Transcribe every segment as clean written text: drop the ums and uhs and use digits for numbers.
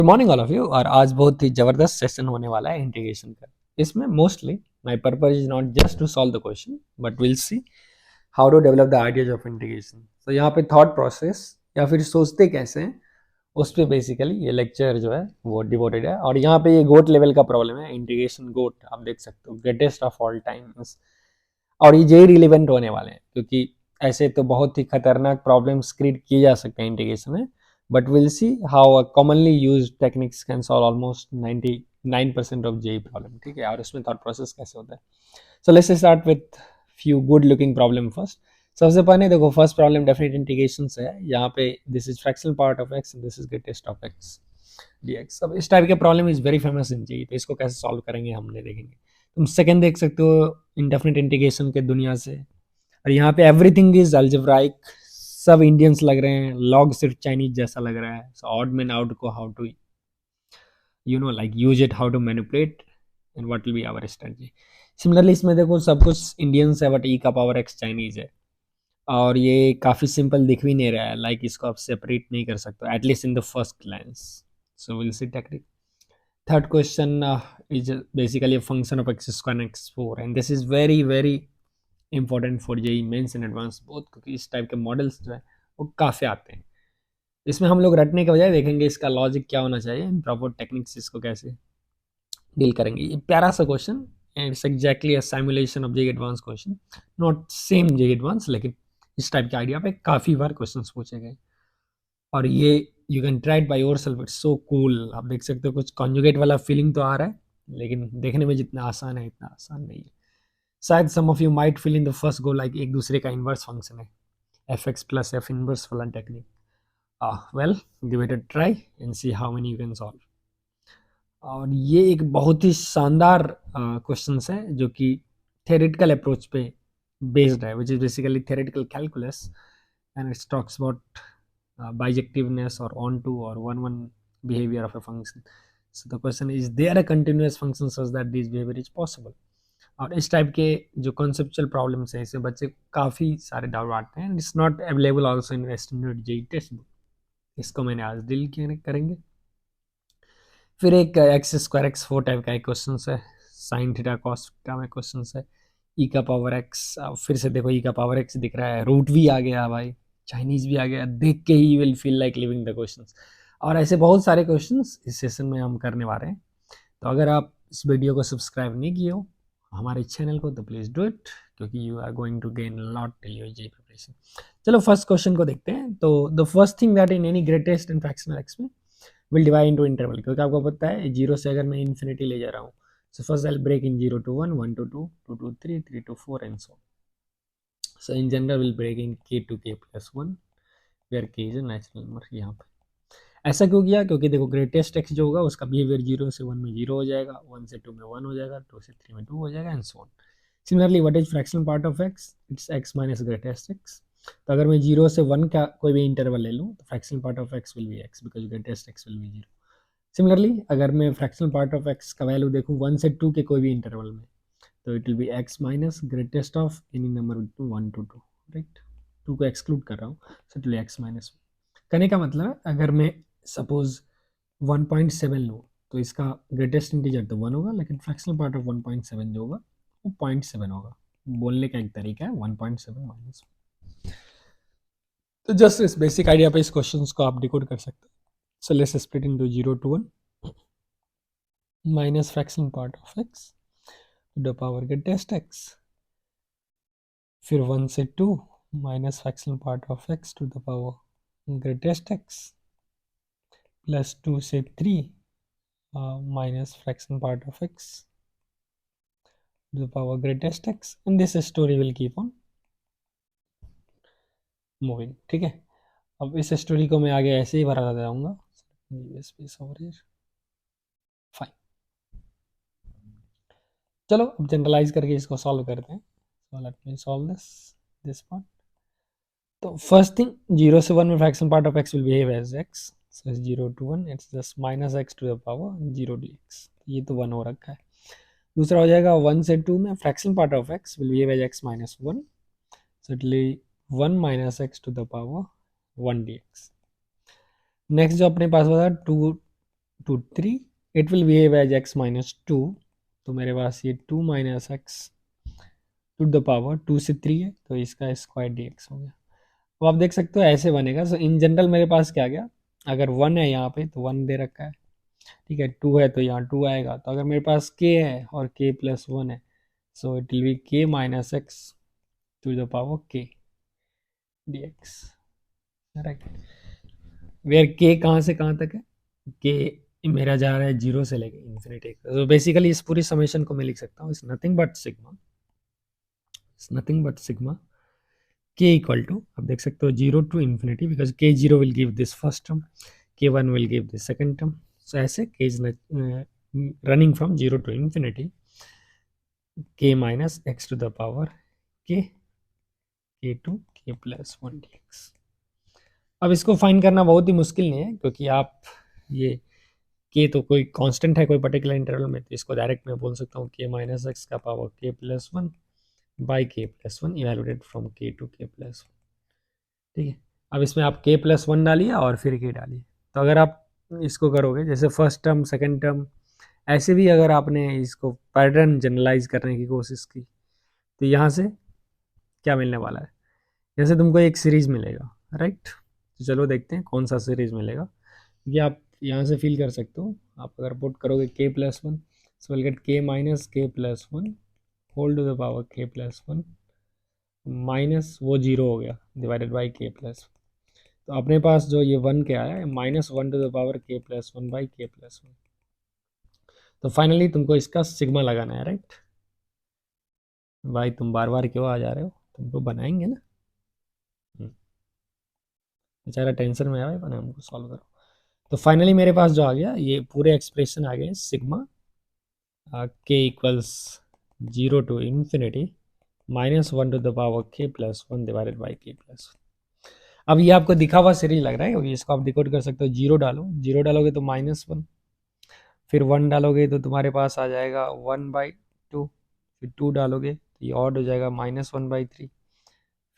Good morning all of you. और आज बहुत ही ज़बरदस्त सेशन होने वाला है इंटीग्रेशन का। इसमें mostly my purpose is not just to solve the question but will see how to develop the ideas of integration. तो यहाँ पे थॉट प्रोसेस या फिर सोचते कैसे हैं उस पर बेसिकली ये लेक्चर जो है वो डिवोटेड है। और यहाँ पे ये गोट लेवल का प्रॉब्लम है, इंटीग्रेशन गोट आप देख सकते हो, ग्रेटेस्ट ऑफ ऑल टाइम्स। और ये जेई रिलेवेंट होने वाले हैं क्योंकि ऐसे तो बहुत ही खतरनाक प्रॉब्लम्स क्रिएट किए जा सकते हैं इंटीग्रेशन में, but we'll see how a commonly used techniques can solve almost 99% of JEE problem। ठीक है, और उसमें थॉट प्रोसेस कैसे होता है। So let's start with few good looking problem first. सबसे पहले देखो, फर्स्ट प्रॉब्लम डेफिनेट इंटीग्रेशन से है। यहाँ पे this is fractional part of x and this is greatest of x dx। अब इस टाइप के problem is very famous in JEE, तो इसको कैसे सॉल्व करेंगे हमने देखेंगे। तुम सेकंड देख सकते हो इंडेफिनिट इंटीग्रेशन के दुनिया से, और यहाँ पे एवरीथिंग इज अलजेब्राइक, सब इंडियंस लग रहे हैं, लॉग सिर्फ चाइनीज जैसा लग रहा है। सो ऑड मैन आउट को how to like use it, how to manipulate and what will be our strategy. Similarly इसमें देखो सब कुछ इंडियंस है बट ई का पावर एक्स चाइनीज है, और ये काफ़ी सिंपल दिख भी नहीं रहा है, लाइक इसको आप सेपरेट नहीं कर सकते at least in the first glance. So will see technique. Third question is basically a function of x square and x4 and this is very very important for JEE Mains in advance both, क्योंकि इस type के models जो है वो काफ़ी आते हैं। इसमें हम लोग रटने के बजाय देखेंगे इसका लॉजिक क्या होना चाहिए, प्रॉपर टेक्निक्स इसको कैसे डील करेंगे। ये प्यारा सा question and it's exactly a simulation of JEE advance question, not same JEE advance, लेकिन इस टाइप के आइडिया पे काफ़ी बार क्वेश्चन पूछे गए। और ये you can try it by your self, it's so cool. आप देख सकते हो कुछ कॉन्जुगेट वाला फीलिंग तो आ रहा है, लेकिन देखने में जितना आसान है इतना आसान नहीं है। शायद some of you might feel in the first go like एक दूसरे का इन्वर्स फंक्शन है, f x plus f inverse वाला technique. Well, give it a try and see how many you can solve. और ये एक बहुत ही शानदार क्वेश्चन है जो कि थेरेटिकल अप्रोच पे बेस्ड है, which is basically theoretical calculus and it's talks about bijectiveness or onto or one behavior of a function. So the question is, there a continuous function such that this behavior is possible? और इस type के जो conceptual problems हैं इससे बच्चे काफ़ी सारे doubt आते हैं। It's not available also in standard JEE textbook. इसको मैंने आज डील करेंगे। फिर एक x square x four type का एक क्वेश्चन है, साइन थीटा कॉस थीटा में क्वेश्चन है, ई का पावर एक्स। फिर से देखो ई का पावर एक्स दिख रहा है, रूट भी आ गया भाई, चाइनीज भी आ गया, देख के he will feel like living the questions. और ऐसे बहुत सारे क्वेश्चंस इस सेशन में हम करने वाले हैं। तो अगर आप इस वीडियो को सब्सक्राइब नहीं किए हो हमारे चैनल को तो प्लीज़ डू इट, क्योंकि you are going to gain lot till your JEE preparation. चलो फर्स्ट क्वेश्चन को देखते हैं। तो the first thing that in any greatest and fractional x में विल डिवाइड इनटू इंटरवल, क्योंकि आपको पता है जीरो से अगर मैं इन्फिनिटी ले जा रहा हूँ, so first I break in 0 to 1, 1 to 2, 2 to 3, 3 to 4 and so. So in general will break in k to k plus 1 where k is a natural number. यहाँ पे ऐसा क्यों किया, क्योंकि देखो ग्रेटेस्ट एक्स जो होगा उसका बिहेवियर 0 से 1 में 0 हो जाएगा, 1 से 2 में 1 हो जाएगा, 2 से 3 में 2 हो जाएगा and so on. Similarly what is fractional part of x, it's x minus greatest x. तो अगर मैं 0 से 1 का कोई भी इंटरवल ले लूँ तो fractional part of x will be x because greatest x will be 0। Similarly अगर मैं फ्रैक्शनल पार्ट ऑफ एक्स का वैल्यू देखूँ 1 से 2 के कोई भी इंटरवल में, तो it will B x minus greatest of any number 1 to 2, right. 2 को एक्सक्लूड कर रहा हूँ, सो इट विल एक्स माइनस। कहने का मतलब है अगर मैं सपोज 1.7 लूँ तो इसका ग्रेटेस्ट इंटीजर तो 1 होगा, लेकिन फ्रैक्शनल पार्ट ऑफ 1.7 जो होगा वो 0.7 होगा। बोलने का एक तरीका है 1.7 माइनस। तो जस्ट इस बेसिक आइडिया पे इस क्वेश्चन को आप डिकोड कर सकते हैं। So let's split into 0 to 1 minus fractional part of x to the power greatest x, फिर 1 से 2 माइनस fractional part of x to the power greatest x, plus 2 से 3 minus fraction part of x to the power greatest x, and this story will keep on moving। ठीक है, अब इस story को मैं आगे ऐसे ही भरा जाऊंगा। फाइन, चलो अब जनरलाइज करके इसको सॉल्व करते हैं। So let me solve this part. तो फर्स्ट थिंग, 0 से 1 में fraction part of x will behave as x, so 0 to 1 it's just minus x to the power 0 dx। ये तो 1 हो रखा है। दूसरा हो जाएगा 1 से 2 में fraction part of x will behave as x minus 1, so it will be 1 minus x to the power 1 dx। Next जो अपने पास बता 2 to 3, it will behave as x minus 2, तो मेरे पास ये 2 minus x to the power 2 से 3 है, तो इसका स्क्वायर dx हो गया। तो आप देख सकते हो ऐसे बनेगा। सो इन जनरल मेरे पास क्या गया, अगर 1 है यहाँ पे तो 1 दे रखा है, ठीक है, 2 है तो यहाँ 2 आएगा। तो अगर मेरे पास k है और k प्लस 1 है, so it will be k minus x to the power k dx, right. Where k कहाँ से कहाँ तक है, k मेरा जा रहा है 0 से लेके इन्फिनिटी। तो बेसिकली इस पूरी समेशन को मैं लिख सकता हूँ, it's nothing but sigma, it's nothing but sigma k equal to, आप देख सकते हो 0 to infinity, because k0 will give this first term, k1 will give this second term. So ऐसे k is running from 0 to infinity k minus x to the power k k2 k plus 1 dx। अब इसको find करना बहुत ही मुश्किल नहीं है, क्योंकि आप ये k तो कोई कांस्टेंट है कोई पर्टिकुलर इंटरवल में, तो इसको डायरेक्ट मैं बोल सकता हूँ k माइनस एक्स का power k plus 1 by k plus 1 evaluated from k to k plus 1, ठीक है। अब इसमें आप k प्लस 1 डालिए और फिर k डालिए। तो अगर आप इसको करोगे जैसे फर्स्ट टर्म सेकंड टर्म, ऐसे भी अगर आपने इसको पैटर्न जनरलाइज करने की कोशिश की, तो यहाँ से क्या मिलने वाला है, जैसे तुमको एक सीरीज मिलेगा, राइट। तो चलो देखते हैं कौन सा सीरीज मिलेगा। ये आप यहाँ से फील कर सकते हो, आप अगर पुट करोगे k plus 1, so will get k minus k plus 1 whole to the power k plus 1 minus वो 0 हो गया डिवाइडेड बाई k प्लस। तो अपने पास जो ये 1 के आया है -1 to the power k plus 1 by k plus 1। तो फाइनली तुमको इसका सिग्मा लगाना है, राइट। भाई तुम बार बार क्यों आ जा रहे हो, तुमको बनाएंगे ना। बेचारा टेंशन में आ भाई, बना हमको सॉल्व करो। तो फाइनली मेरे पास जो आ गया ये पूरे एक्सप्रेशन आ गए, sigma k equals 0 to infinity -1 to the power k plus 1 divided by k plus 1। अब ये आपको दिखा हुआ सीरीज लग रहा है, क्योंकि इसको आप डिकोड कर सकते हो। 0 डालो, 0 डालोगे तो -1, फिर 1 डालोगे तो तुम्हारे पास आ जाएगा 1/2, फिर 2 डालोगे तो ये ऑड हो जाएगा -1/3,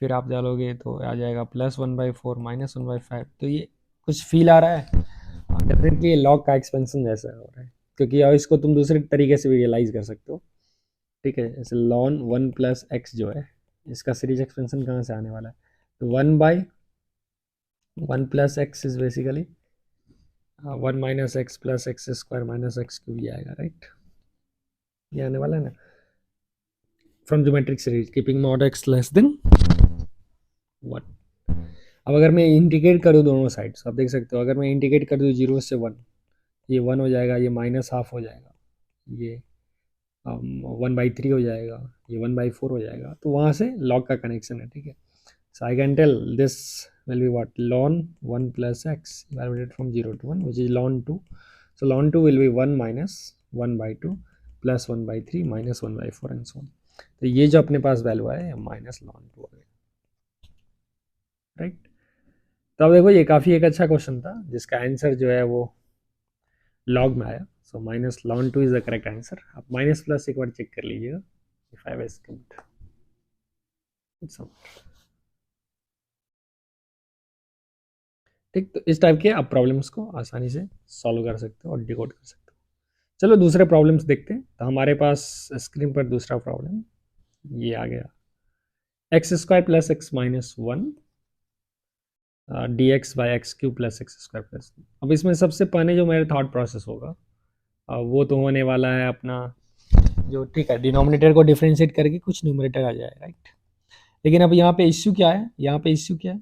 फिर आप डालोगे तो आ जाएगा +1/4 -1/5। तो ये कुछ फील आ रहा है, डेफिनेटली ये लॉग का एक्सपेंशन जैसा हो रहा है, क्योंकि अब इसको तुम दूसरे तरीके से भी रियलाइज कर सकते हो, ठीक है। जैसे लॉन 1 प्लस एक्स जो है, इसका सीरीज एक्सपेंशन कहाँ से आने वाला है, तो 1/1 plus x is basically 1 minus x plus x square minus x cube ये आएगा, राइट। ये आने वाला है ना from geometric series keeping mod x less than 1। अब अगर मैं इंटीग्रेट करूँ दोनों साइड्स, आप देख सकते हो अगर मैं इंटीग्रेट कर दूँ 0 से 1, ये 1 हो जाएगा, ये -1/2 हो जाएगा, ये 1/3 हो जाएगा, ये 1/4 हो जाएगा। तो वहाँ से लॉग का कनेक्शन है, ठीक है। So I can tell this will be what ln 1 plus x evaluated from 0 to 1, which is ln 2. So ln 2 will be 1 minus 1/2 plus 1/3 minus 1/4 and so on. तो ये जो अपने पास वैल्यू आया माइनस ln 2 आ गया, right. तो अब देखो ये काफ़ी एक अच्छा क्वेश्चन था जिसका आंसर जो है वो लॉग में आया। So minus ln 2 is the correct answer. आप माइनस प्लस एक बार चेक कर लीजिएगा इफ आई हैव स्किप्ड सम, ठीक। तो इस टाइप के आप प्रॉब्लम्स को आसानी से सॉल्व कर सकते हो और डिकोड कर सकते हो। चलो दूसरे प्रॉब्लम्स देखते हैं। तो हमारे पास स्क्रीन पर दूसरा प्रॉब्लम ये आ गया, x square plus x minus 1 D x by x Q plus x square plus. अब इसमें सबसे पहले जो मेरा थॉट प्रोसेस होगा वो तो होने वाला है अपना जो, ठीक है, डिनोमिनेटर को डिफ्रेंशिएट करके कुछ न्यूमरेटर आ जाए, राइट। लेकिन अब यहाँ पे इश्यू क्या है, यहाँ पे इश्यू क्या है,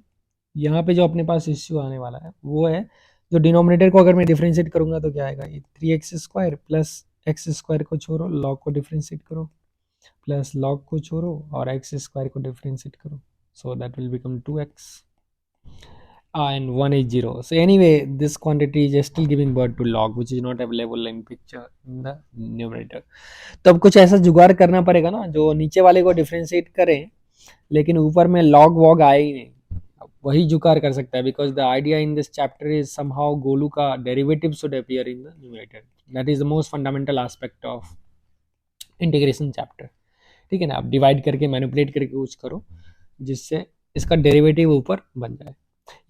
यहाँ पे जो अपने पास इश्यू आने वाला है वो है जो डिनोमिनेटर को अगर मैं डिफ्रेंशिएट करूंगा तो क्या आएगा, ये 3x square plus x square को छोड़ो, लॉग को डिफ्रेंशिएट करो, प्लस लॉग को छोड़ो और एक्स स्क्वायर को डिफ्रेंशिएट करो, so that will become 2x and 1 is 0. So anyway this quantity is still giving birth to log which is not available in picture in the numerator. तो अब कुछ ऐसा जुगाड़ करना पड़ेगा ना जो नीचे वाले को डिफ्रेंशिएट करें लेकिन ऊपर में लॉग वॉग आए ही नहीं, वही जुगाड़ कर सकता है। Because the idea in this chapter is somehow गोलू का derivative should appear in the numerator, that is the most fundamental aspect of integration chapter, ठीक है ना। आप डिवाइड करके मैनिपुलेट करके कुछ करो जिससे इसका डेरिवेटिव ऊपर बन जाए,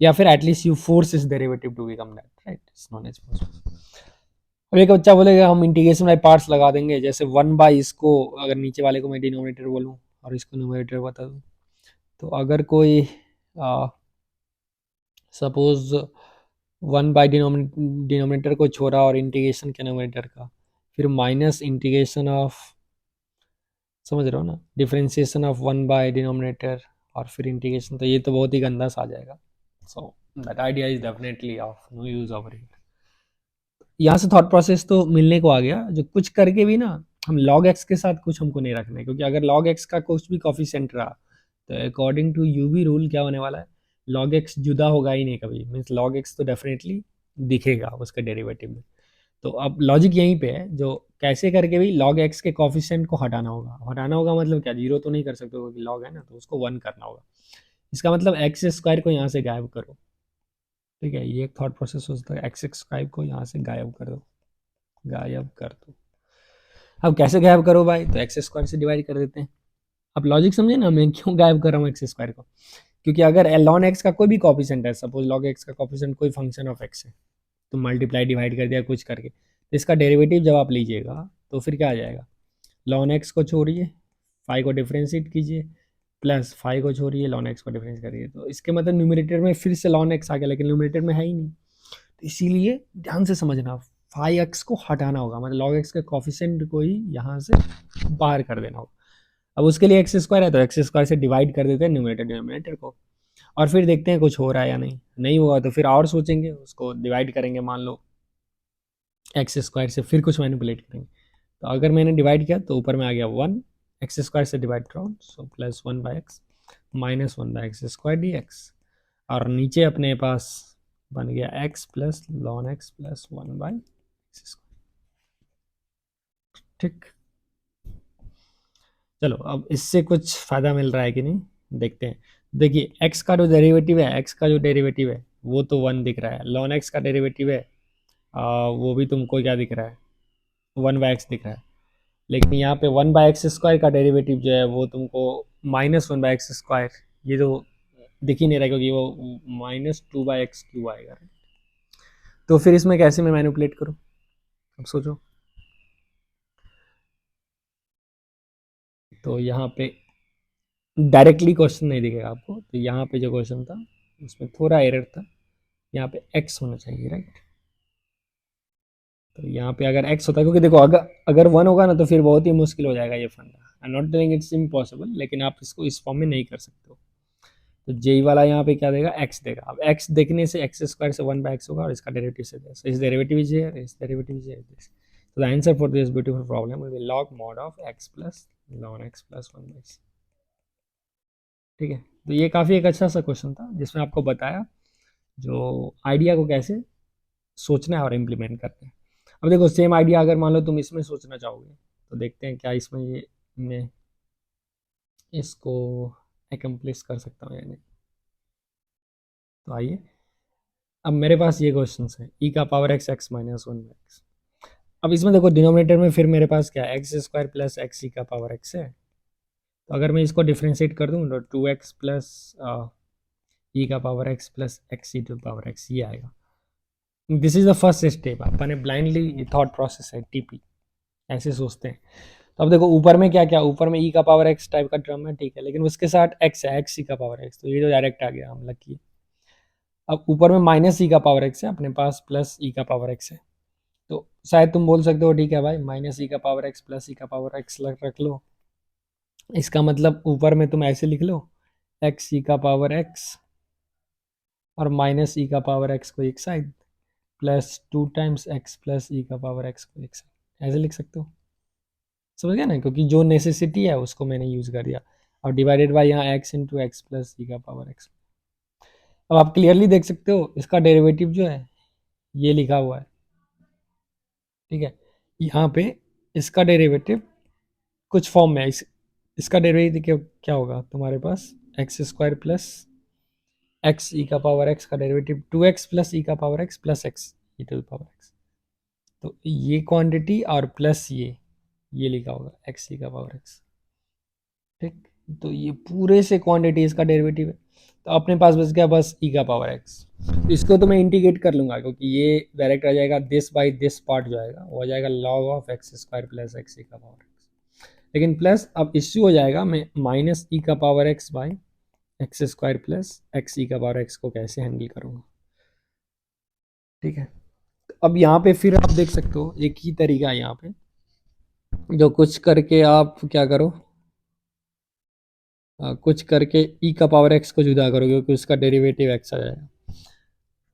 या फिर एटलीस्ट यू फोर्स इस derivative to become that, right, it's not as possible. अब एक बच्चा बोलेगा हम इंटीग्रेशन बाय पार्ट्स लगा देंगे, जैसे 1 बाय इसको अगर नीचे वाले को मैं डिनोमिनेटर बोलूँ और इसको न्यूमरेटर बता दूँ, तो अगर कोई सपोज 1 बाय डिनोमिनेटर को छोड़ा और इंटीग्रेशन के न्यूमरेटर का, फिर माइनस इंटीग्रेशन ऑफ, समझ रहे हो ना, डिफरेंशिएशन ऑफ 1 बाय डिनोमिनेटर और फिर इंटीग्रेशन, तो ये तो बहुत ही गंदा सा आ जाएगा। So that idea is definitely of no use over here. यहाँ से थॉट प्रोसेस तो मिलने को आ गया, जो कुछ करके भी ना हम log x के साथ कुछ हमको नहीं रखना है, क्योंकि अगर log x का कुछ भी कॉफिशिएंट रहा तो अकॉर्डिंग टू यूवी रूल क्या होने वाला है, log x जुदा होगा ही नहीं कभी, मीन्स log x तो डेफिनेटली दिखेगा उसके डेरिवेटिव में। तो अब लॉजिक यहीं पे है, जो कैसे करके भी log x के कॉफिशिएंट को हटाना होगा मतलब क्या, जीरो तो नहीं कर सकते हो क्योंकि log है ना, तो उसको 1 करना होगा। इसका मतलब एक्स स्क्वायर को यहाँ से गायब करो, ठीक है, ये एक थॉट प्रोसेस सोचता है, एक्स स्क्वायर को यहाँ से गायब कर दो, गायब कर दो। अब कैसे गायब करो भाई, तो एक्स स्क्वायर से डिवाइड कर देते हैं। अब लॉजिक समझे ना, मैं क्यों गायब कर रहा हूँ एक्स स्क्वायर को, क्योंकि अगर ln x का कोई भी कॉफिशिएंट है, सपोज log x का कॉफिशिएंट कोई फंक्शन ऑफ x है, तो मल्टीप्लाई डिवाइड कर दिया कुछ करके, तो इसका डेरिवेटिव जब आप लीजिएगा तो फिर क्या आ जाएगा, ln x को छोड़िए, फाइव को डिफ्रेंशिएट कीजिए, प्लस फाइव को छोड़िए, ln x को डिफ्रेंस करिए, तो इसके मतलब न्यूमरेटर में फिर से ln x आ गया, लेकिन न्यूमरेटर में है ही नहीं। तो इसीलिए ध्यान से समझना, फाइव एक्स को हटाना होगा, मतलब log x के कॉफिशिएंट को ही यहाँ से बाहर कर देना होगा। अब उसके लिए एक्स स्क्वायर है तो एक्स स्क्वायर से डिवाइड कर देते हैं न्यूमरेटर डिनोमिनेटर को, और फिर देखते हैं कुछ हो रहा है या नहीं, नहीं हुआ तो फिर और सोचेंगे, उसको डिवाइड करेंगे, मान लो एक्स स्क्वायर से फिर कुछ मैनिपुलेट करेंगे। तो अगर मैंने डिवाइड किया तो ऊपर में आ गया 1, एक्स स्क्वायर से डिवाइड करो, so plus 1/x minus 1/x square d x, और नीचे अपने पास बन गया x plus lawn x plus 1/x square. ठीक, चलो अब इससे कुछ फ़ायदा मिल रहा है कि नहीं देखते हैं। देखिए x का जो डेरिवेटिव है, x का जो डेरिवेटिव है वो तो 1 दिख रहा है, लॉन x का डेरिवेटिव है वो भी तुमको क्या दिख रहा है, 1/x दिख रहा है, लेकिन यहाँ पे 1/x स्क्वायर का डेरिवेटिव जो है वो तुमको -1/x स्क्वायर, ये तो दिख ही नहीं रहा क्योंकि वो -2/x³ आएगा। तो फिर इसमें कैसे मैं मैनिपुलेट करूँ, अब सोचो। तो यहाँ पे डायरेक्टली क्वेश्चन नहीं दिखेगा आपको, तो यहाँ पे जो क्वेश्चन था उसमें थोड़ा एरर था, यहाँ पे x होना चाहिए, राइट। तो यहाँ पे अगर x होता है, क्योंकि देखो अगर अगर 1 होगा ना तो फिर बहुत ही मुश्किल हो जाएगा ये फंडा, आई नॉट टेलिंग इट्स इम्पॉसिबल, लेकिन आप इसको इस फॉर्म में नहीं कर सकते हो। तो जे वाला यहाँ पे क्या देगा, x देगा। अब x देखने से एक्स स्क्वायर से 1/x होगा और इसका डेरिवेटिव से दिस, इस डेरिवेटिव इज हियर, इस derivative is here, this. So the answer for this beautiful problem will be log mod of x plus ln x plus 1/x। ठीक है, तो ये काफ़ी एक अच्छा सा क्वेश्चन था जिसमें आपको बताया जो आइडिया को कैसे सोचना है और इम्प्लीमेंट करना है। अब देखो सेम आइडिया अगर मान लो तुम इसमें सोचना चाहोगे, तो देखते हैं क्या इसमें ये मैं इसको एकम्प्लिश कर सकता हूँ या नहीं। तो आइए, अब मेरे पास ये क्वेश्चन है ई का power x x minus 1/x। अब इसमें देखो डिनोमिनेटर में फिर मेरे पास क्या है, x square plus x e का पावर एक्स है। तो अगर मैं इसको डिफ्रेंशिएट कर दूँ तो 2x प्लस ई का power x plus x e to power x, ये आएगा। This is the first step, अपने ब्लाइंडली थॉट प्रोसेस है टीपी, ऐसे सोचते हैं। तो अब देखो ऊपर में क्या क्या, ऊपर में ई का पावर एक्स टाइप का टर्म है, ठीक है, लेकिन उसके साथ एक्स है, एक्स ई का पावर एक्स, तो ये तो डायरेक्ट आ गया, हम लकी। अब ऊपर में माइनस ई का पावर एक्स है, अपने पास प्लस ई का पावर एक्स है, तो शायद तुम बोल सकते हो ठीक है भाई, माइनस ई का पावर एक्स प्लस ई का पावर एक्स रख लो, इसका मतलब ऊपर में तुम ऐसे लिख लो एक्स ई का पावर एक्स और माइनस ई का पावर एक्स को एक side, plus 2 times x plus e का पावर एक्स को एक साइड, ऐसे लिख सकते हो। समझ गया ना, क्योंकि जो नेसेसिटी है उसको मैंने यूज़ कर दिया, और डिवाइडेड बाय यहाँ x into x plus e का पावर एक्स। अब आप क्लियरली देख सकते हो इसका डेरिवेटिव जो है ये लिखा हुआ है, ठीक है, यहाँ पे इसका डेरिवेटिव कुछ फॉर्म में है, इसका डेरिवेटिव क्या होगा तुम्हारे पास, x square plus x e का पावर एक्स का डेरिवेटिव 2x प्लस ई का power x plus x e to power x. तो ये क्वांटिटी और प्लस ये लिखा होगा एक्स ई का पावर एक्स, ठीक। तो ये पूरे से क्वांटिटी इसका डेरिवेटिव है। तो अपने पास बच गया बस ई का पावर एक्स। इसको तो मैं इंटीग्रेट कर लूँगा क्योंकि ये डायरेक्ट आ जाएगा, दिस बाई दिस पार्ट जो आएगा वो आ जाएगा log of x square plus x e का पावर एक्स। लेकिन प्लस अब इश्यू हो जाएगा, मैं माइनस ई का power x by x square plus x e का पावर एक्स को कैसे हैंडल करूँगा। ठीक है, तो अब यहाँ पे फिर आप देख सकते हो एक ही तरीका है यहाँ पे, जो कुछ करके आप क्या करो, कुछ करके ई का पावर एक्स को जुदा करो क्योंकि उसका डेरिवेटिव एक्स आ जाएगा।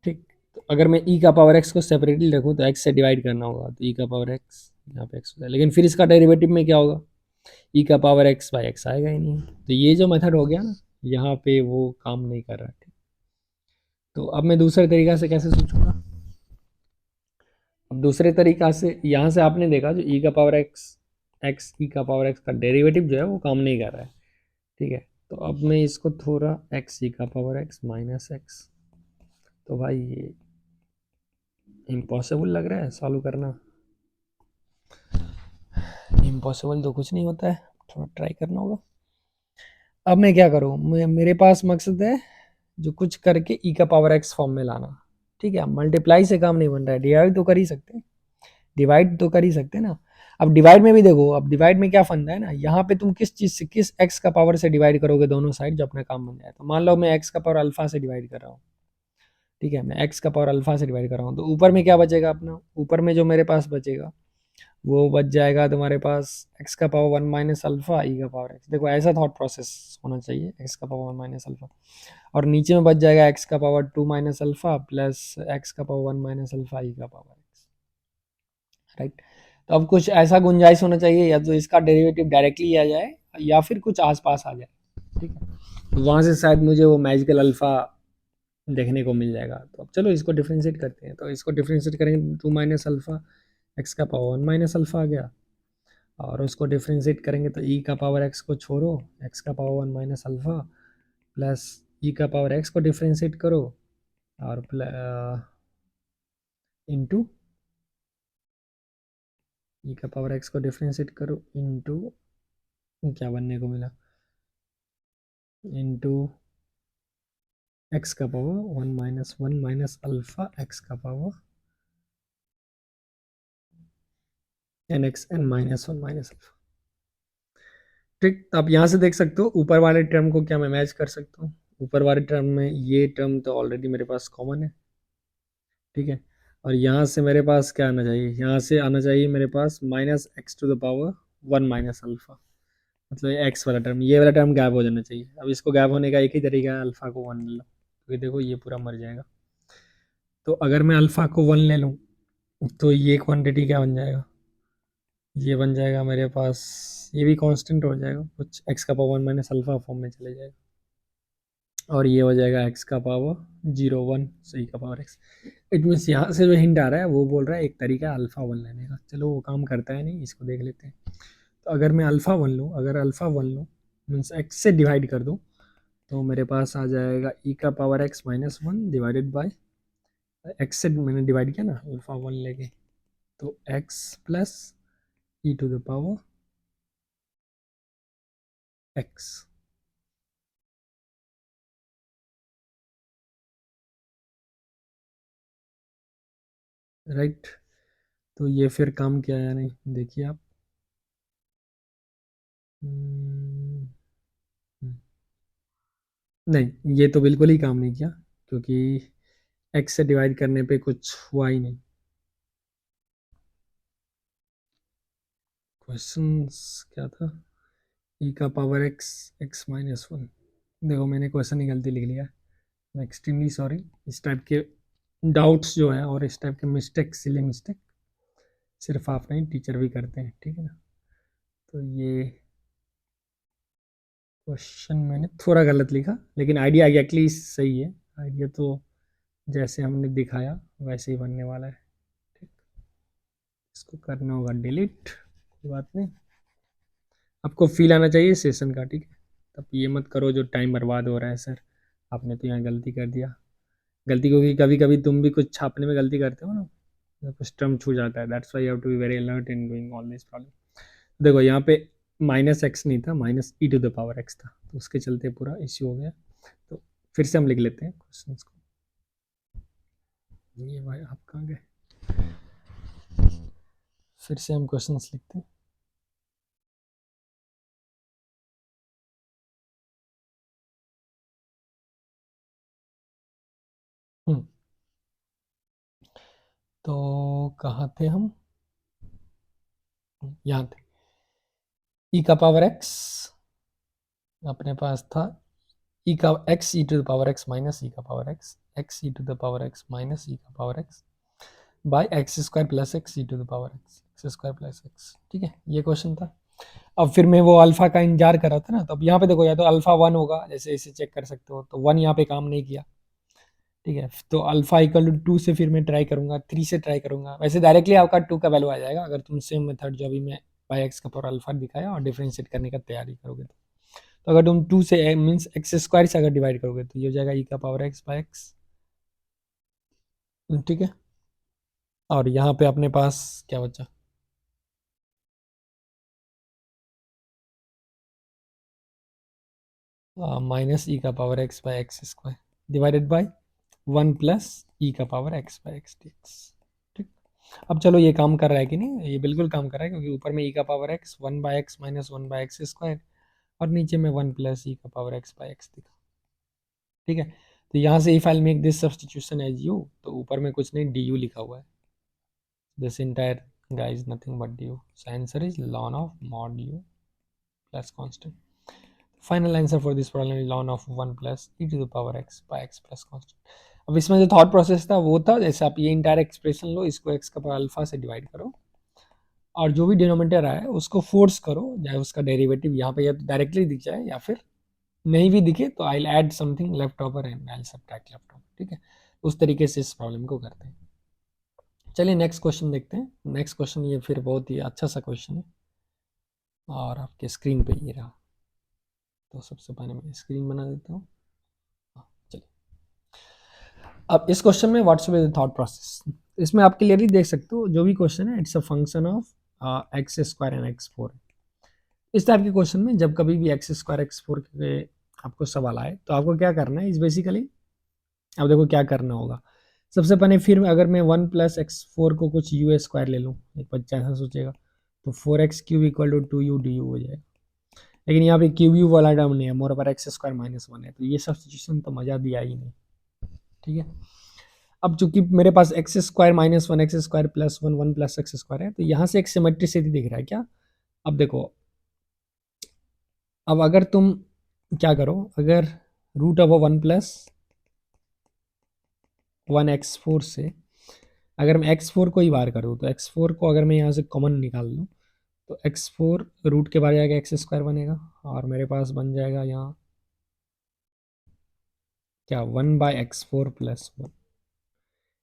ठीक, तो अगर मैं ई का पावर एक्स को सेपरेटली रखूँ तो एक्स से डिवाइड करना होगा, तो ई का पावर एक्स यहाँ पे एक्स हो जाएगा, लेकिन फिर इसका डेरिवेटिव में क्या होगा, ई का पावर एक्स बाई एक्स आएगा ही नहीं। तो ये जो मेथड हो गया ना, यहाँ पे वो काम नहीं कर रहा। ठीक, तो अब मैं दूसरे तरीका से कैसे सोचूंगा। अब दूसरे तरीका से यहाँ से आपने देखा जो ई का पावर एक्स एक्स ई का पावर एक्स का डेरिवेटिव जो है वो काम नहीं कर रहा है। ठीक है, तो अब मैं इसको थोड़ा एक्स ई का पावर एक्स माइनस एक्स, तो भाई ये इम्पॉसिबल लग रहा है सॉल्व करना। इम्पॉसिबल तो कुछ नहीं होता है, थोड़ा ट्राई करना होगा। अब मैं क्या करूँ, मेरे पास मकसद है जो कुछ करके ई का पावर एक्स फॉर्म में लाना। ठीक है, मल्टीप्लाई से काम नहीं बन रहा है, डिवाइड तो कर ही सकते हैं, डिवाइड तो कर ही सकते हैं ना। अब डिवाइड में भी देखो, अब डिवाइड में क्या फंदा है ना, यहाँ पे तुम किस चीज़ से, किस एक्स का पावर से डिवाइड करोगे दोनों साइड, जो अपना काम बन जाए। तो मान लो मैं एक्स का पावर अल्फा से डिवाइड कर रहा हूँ। ठीक है, मैं एक्स का पावर अल्फा से डिवाइड कर रहा हूँ, तो ऊपर में क्या बचेगा अपना, ऊपर में जो मेरे पास बचेगा वो बच जाएगा तुम्हारे पास एक्स का power one minus alpha e का पावर एक्स। देखो ऐसा थॉट प्रोसेस होना चाहिए, एक्स का पावर वन माइनस अल्फा, और नीचे में बच जाएगा एक्स का power two minus alpha plus x का power one minus alpha e का पावर एक्स। राइट, तो अब कुछ ऐसा गुंजाइश होना चाहिए, या तो इसका डेरिवेटिव डायरेक्टली आ जाए या फिर कुछ आसपास आ जाए। ठीक है, तो वहाँ से शायद मुझे वो मैजिकल अल्फा देखने को मिल जाएगा। तो अब चलो इसको डिफ्रेंशिएट करते हैं, तो इसको डिफ्रेंशिएट करेंगे, टू माइनस अल्फा एक्स का पावर वन माइनस अल्फा आ गया, और उसको डिफ्रेंशिएट करेंगे तो ई का पावर एक्स को छोड़ो, एक्स का power one minus alpha plus e का पावर एक्स को डिफ्रेंशिएट करो, और इंटू ई का पावर एक्स को डिफ्रेंशिएट करो इंटू क्या बनने को मिला, इंटू एक्स का power one minus alpha x का power n x n minus one minus alpha. ठीक, तो आप यहाँ से देख सकते हो ऊपर वाले टर्म को क्या मैं मैच कर सकता हूँ, ऊपर वाले टर्म में ये टर्म तो ऑलरेडी मेरे पास कॉमन है। ठीक है, और यहाँ से मेरे पास क्या आना चाहिए, यहाँ से आना चाहिए मेरे पास minus x to the power one minus alpha, मतलब एक्स वाला टर्म, ये वाला टर्म गैप हो जाना चाहिए। अब इसको गैप होने का एक ही तरीका है, अल्फा को वन ले लो, क्योंकि देखो ये पूरा मर जाएगा। तो अगर मैं अल्फा को वन ले लूँ तो ये क्वांटिटी क्या बन जाएगा, ये बन जाएगा मेरे पास, ये भी कांस्टेंट हो जाएगा, कुछ एक्स का power one minus alpha form में चले जाएगा, और ये हो जाएगा एक्स का पावर जीरो वन सी का पावर एक्स। इट मीन्स यहाँ से जो हिंट आ रहा है वो बोल रहा है एक तरीका है अल्फा वन लेने का। चलो वो काम करता है नहीं, इसको देख लेते हैं। तो अगर मैं अल्फा वन लूँ, अगर अल्फा वन लूँ मीन्स एक्स से डिवाइड कर दूँ, तो मेरे पास आ जाएगा ई का power x minus one divided by x से मैंने डिवाइड किया ना अल्फा वन लेके, तो x plus e to the power x. Right, तो ये फिर काम किया या नहीं देखिए आप। हम्म, नहीं, ये तो बिल्कुल ही काम नहीं किया, क्योंकि एक्स से डिवाइड करने पे कुछ हुआ ही नहीं। क्वेश्चन क्या था, ई का power x x minus one. देखो मैंने क्वेश्चन ही गलती लिख लिया, मैं एक्सट्रीमली सॉरी। इस टाइप के डाउट्स जो है और इस टाइप के मिस्टेक, सिली मिस्टेक सिर्फ आप नहीं टीचर भी करते हैं, ठीक है ना। तो ये क्वेश्चन मैंने थोड़ा गलत लिखा, लेकिन आइडिया एग्जैक्टली सही है। आइडिया तो जैसे हमने दिखाया वैसे ही बनने वाला है। ठीक, इसको करना होगा डिलीट, कोई बात नहीं। आपको फील आना चाहिए सेशन का, ठीक है। तब ये मत करो जो टाइम बर्बाद हो रहा है सर, आपने तो यहाँ गलती कर दिया। गलती क्योंकि कभी कभी तुम भी कुछ छापने में गलती करते हो ना, कुछ टर्म छू जाता है, that's why you have to be very alert in doing all this problem. देखो यहाँ पे माइनस एक्स नहीं था, minus e to the power x था, तो उसके चलते पूरा इश्यू हो गया। तो फिर से हम लिख लेते हैं क्वेश्चन को। ये भाई आप कहाँ गए? फिर से हम क्वेश्चंस लिखते हैं। हम्म, तो कहाँ थे हम? यहाँ थे। ई का पावर एक्स अपने पास था, ई का x e to the power x minus e का power x, x e to the power x minus e का power x by x square plus x e to the power x, x square plus x. ठीक है, ये question था। अब फिर मैं वो अल्फा का इंतजार कर रहा था ना, तो अब यहाँ पे देखो, या तो अल्फा 1 होगा, जैसे इसे चेक कर सकते हो, तो 1 यहाँ पे काम नहीं किया। ठीक है, तो अल्फा इक्वल टू 2 से फिर मैं ट्राई करूंगा, 3 से ट्राई करूंगा। वैसे डायरेक्टली आपका 2 का वैल्यू आ जाएगा अगर तुम सेम मेथड जो अभी मैं बाई एक्स का पावर अल्फा दिखाया और डिफरेंशिएट करने का तैयारी करोगे तो अगर तुम 2 से मीन्स एक्स स्क्वायर से अगर डिवाइड करोगे तो ये हो जाएगा ई का पावर एक्स बाई एक्स। ठीक है, और यहाँ पे अपने पास क्या बचा? माइनस ई का power x by x square divided by 1 plus e का power x by x d x. ठीक, अब चलो ये काम कर रहा है कि नहीं? ये बिल्कुल काम कर रहा है, क्योंकि ऊपर में ई का power x 1 by x minus 1 by x square और नीचे में 1 प्लस ई का पावर एक्स बाई एक्स दिखा। ठीक है, तो यहाँ से if I make this substitution as u, तो ऊपर में कुछ नहीं डी यू लिखा हुआ है। This entire guy is nothing but du, so answer is ln of mod u plus constant। Final answer for this problem is ln of 1 plus e to the power x by x plus constant. अब इसमें जो thought process था वो था, जैसे आप ये entire expression लो, इसको एक्स का पावर अल्फा से डिवाइड करो और जो भी डिनोमिनेटर आया उसको फोर्स करो, चाहे उसका डेरिवेटिव यहाँ पे या तो डायरेक्टली दिख जाए या फिर नहीं भी दिखे तो I add something left over and I subtract left over. ठीक है, उस तरीके से इस प्रॉब्लम को करते हैं। चलिए नेक्स्ट क्वेश्चन देखते हैं। नेक्स्ट क्वेश्चन ये फिर बहुत ही अच्छा सा क्वेश्चन है और आपके स्क्रीन पे ये रहा। तो सबसे पहले मैं स्क्रीन बना देता हूँ। चलिए, अब इस क्वेश्चन में व्हाट्स विद थॉट प्रोसेस, इसमें आप क्लियरली देख सकते हो जो भी क्वेश्चन है it's a function of x square and x four. इस टाइप के क्वेश्चन में जब कभी भी एक्स स्क्वायर एक्स फोर के आपको सवाल आए तो आपको क्या करना है इस बेसिकली, अब देखो क्या करना होगा। सबसे पहले फिर अगर मैं 1 प्लस एक्स फोर को कुछ यू स्क्वायर ले लूँ, एक बच्चा ऐसा सोचेगा, तो 4x cube equal to 2u d u हो जाएगा। लेकिन यहाँ पे क्यूब यू वाला टर्म नहीं है, मोर पर एक्स स्क्वायर माइनस 1 है, तो ये सब्स्टिट्यूशन तो मजा दिया ही नहीं। ठीक है, अब चूंकि मेरे पास x square minus 1 x square plus 1 1 plus x square है, तो यहाँ से एक सिमेट्रिसिटी दिख रहा है क्या? अब देखो, अब अगर तुम क्या करो, अगर root of 1 plus 1 x four से अगर मैं एक्स फोर को ही बाहर करूँ, तो एक्स फोर को अगर मैं यहाँ से कॉमन निकाल लूँ, तो एक्स फोर रूट के बाहर जाएगा एक्स स्क्वायर बनेगा और मेरे पास बन जाएगा यहाँ क्या 1 बाई एक्स फोर प्लस 1।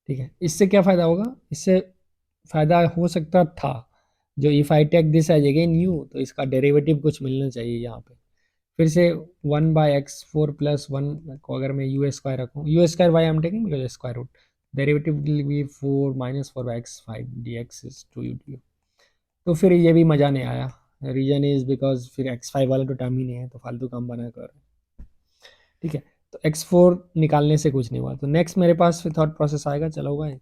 ठीक है, इससे क्या फ़ायदा होगा? इससे फ़ायदा हो सकता था जो if I take this as again u, तो इसका डेरिवेटिव कुछ मिलना चाहिए यहाँ पे। फिर से 1 बाई एक्स फोर प्लस 1 को अगर मैं यू स्क्वायर रखूँ, u square why am taking because square root, derivative will be 4 minus 4 by x 5 d x is 2u d u. तो फिर ये भी मज़ा नहीं आया। रीजन इज बिकॉज फिर एक्स फाइव वाला तो टर्म ही नहीं है, तो फालतू काम बना कर। ठीक है, तो एक्स फोर निकालने से कुछ नहीं हुआ, तो नेक्स्ट मेरे पास फिर थॉट प्रोसेस आएगा, चलो भाई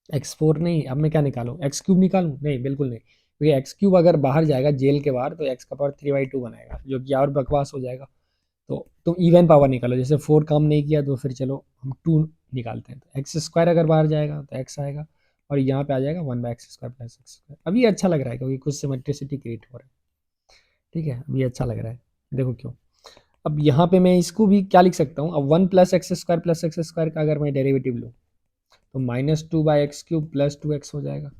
एक्स फोर नहीं, अब मैं क्या निकालूँ? एक्स क्यूब निकालूँ? नहीं, बिल्कुल नहीं, क्योंकि एक्स क्यूब अगर बाहर जाएगा जेल के बाहर तो एक्स का पावर 3/2 बनाएगा, जो कि और बकवास हो जाएगा। तो तुम इवन पावर निकालो, जैसे 4 काम नहीं किया तो फिर चलो हम 2 निकालते हैं, तो एक्स स्क्वायर अगर बाहर जाएगा तो एक्स आएगा और यहाँ पे आ जाएगा 1 by x square plus x square. अभी अच्छा लग रहा है क्योंकि कुछ सिमेट्रिसिटी क्रिएट हो रहा है। ठीक है, अभी अच्छा लग रहा है, देखो क्यों। अब यहाँ पे मैं इसको भी क्या लिख सकता हूँ, अब 1 plus x square plus x square का अगर मैं डेरिवेटिव लूँ, तो -2 by x cube plus 2x हो जाएगा।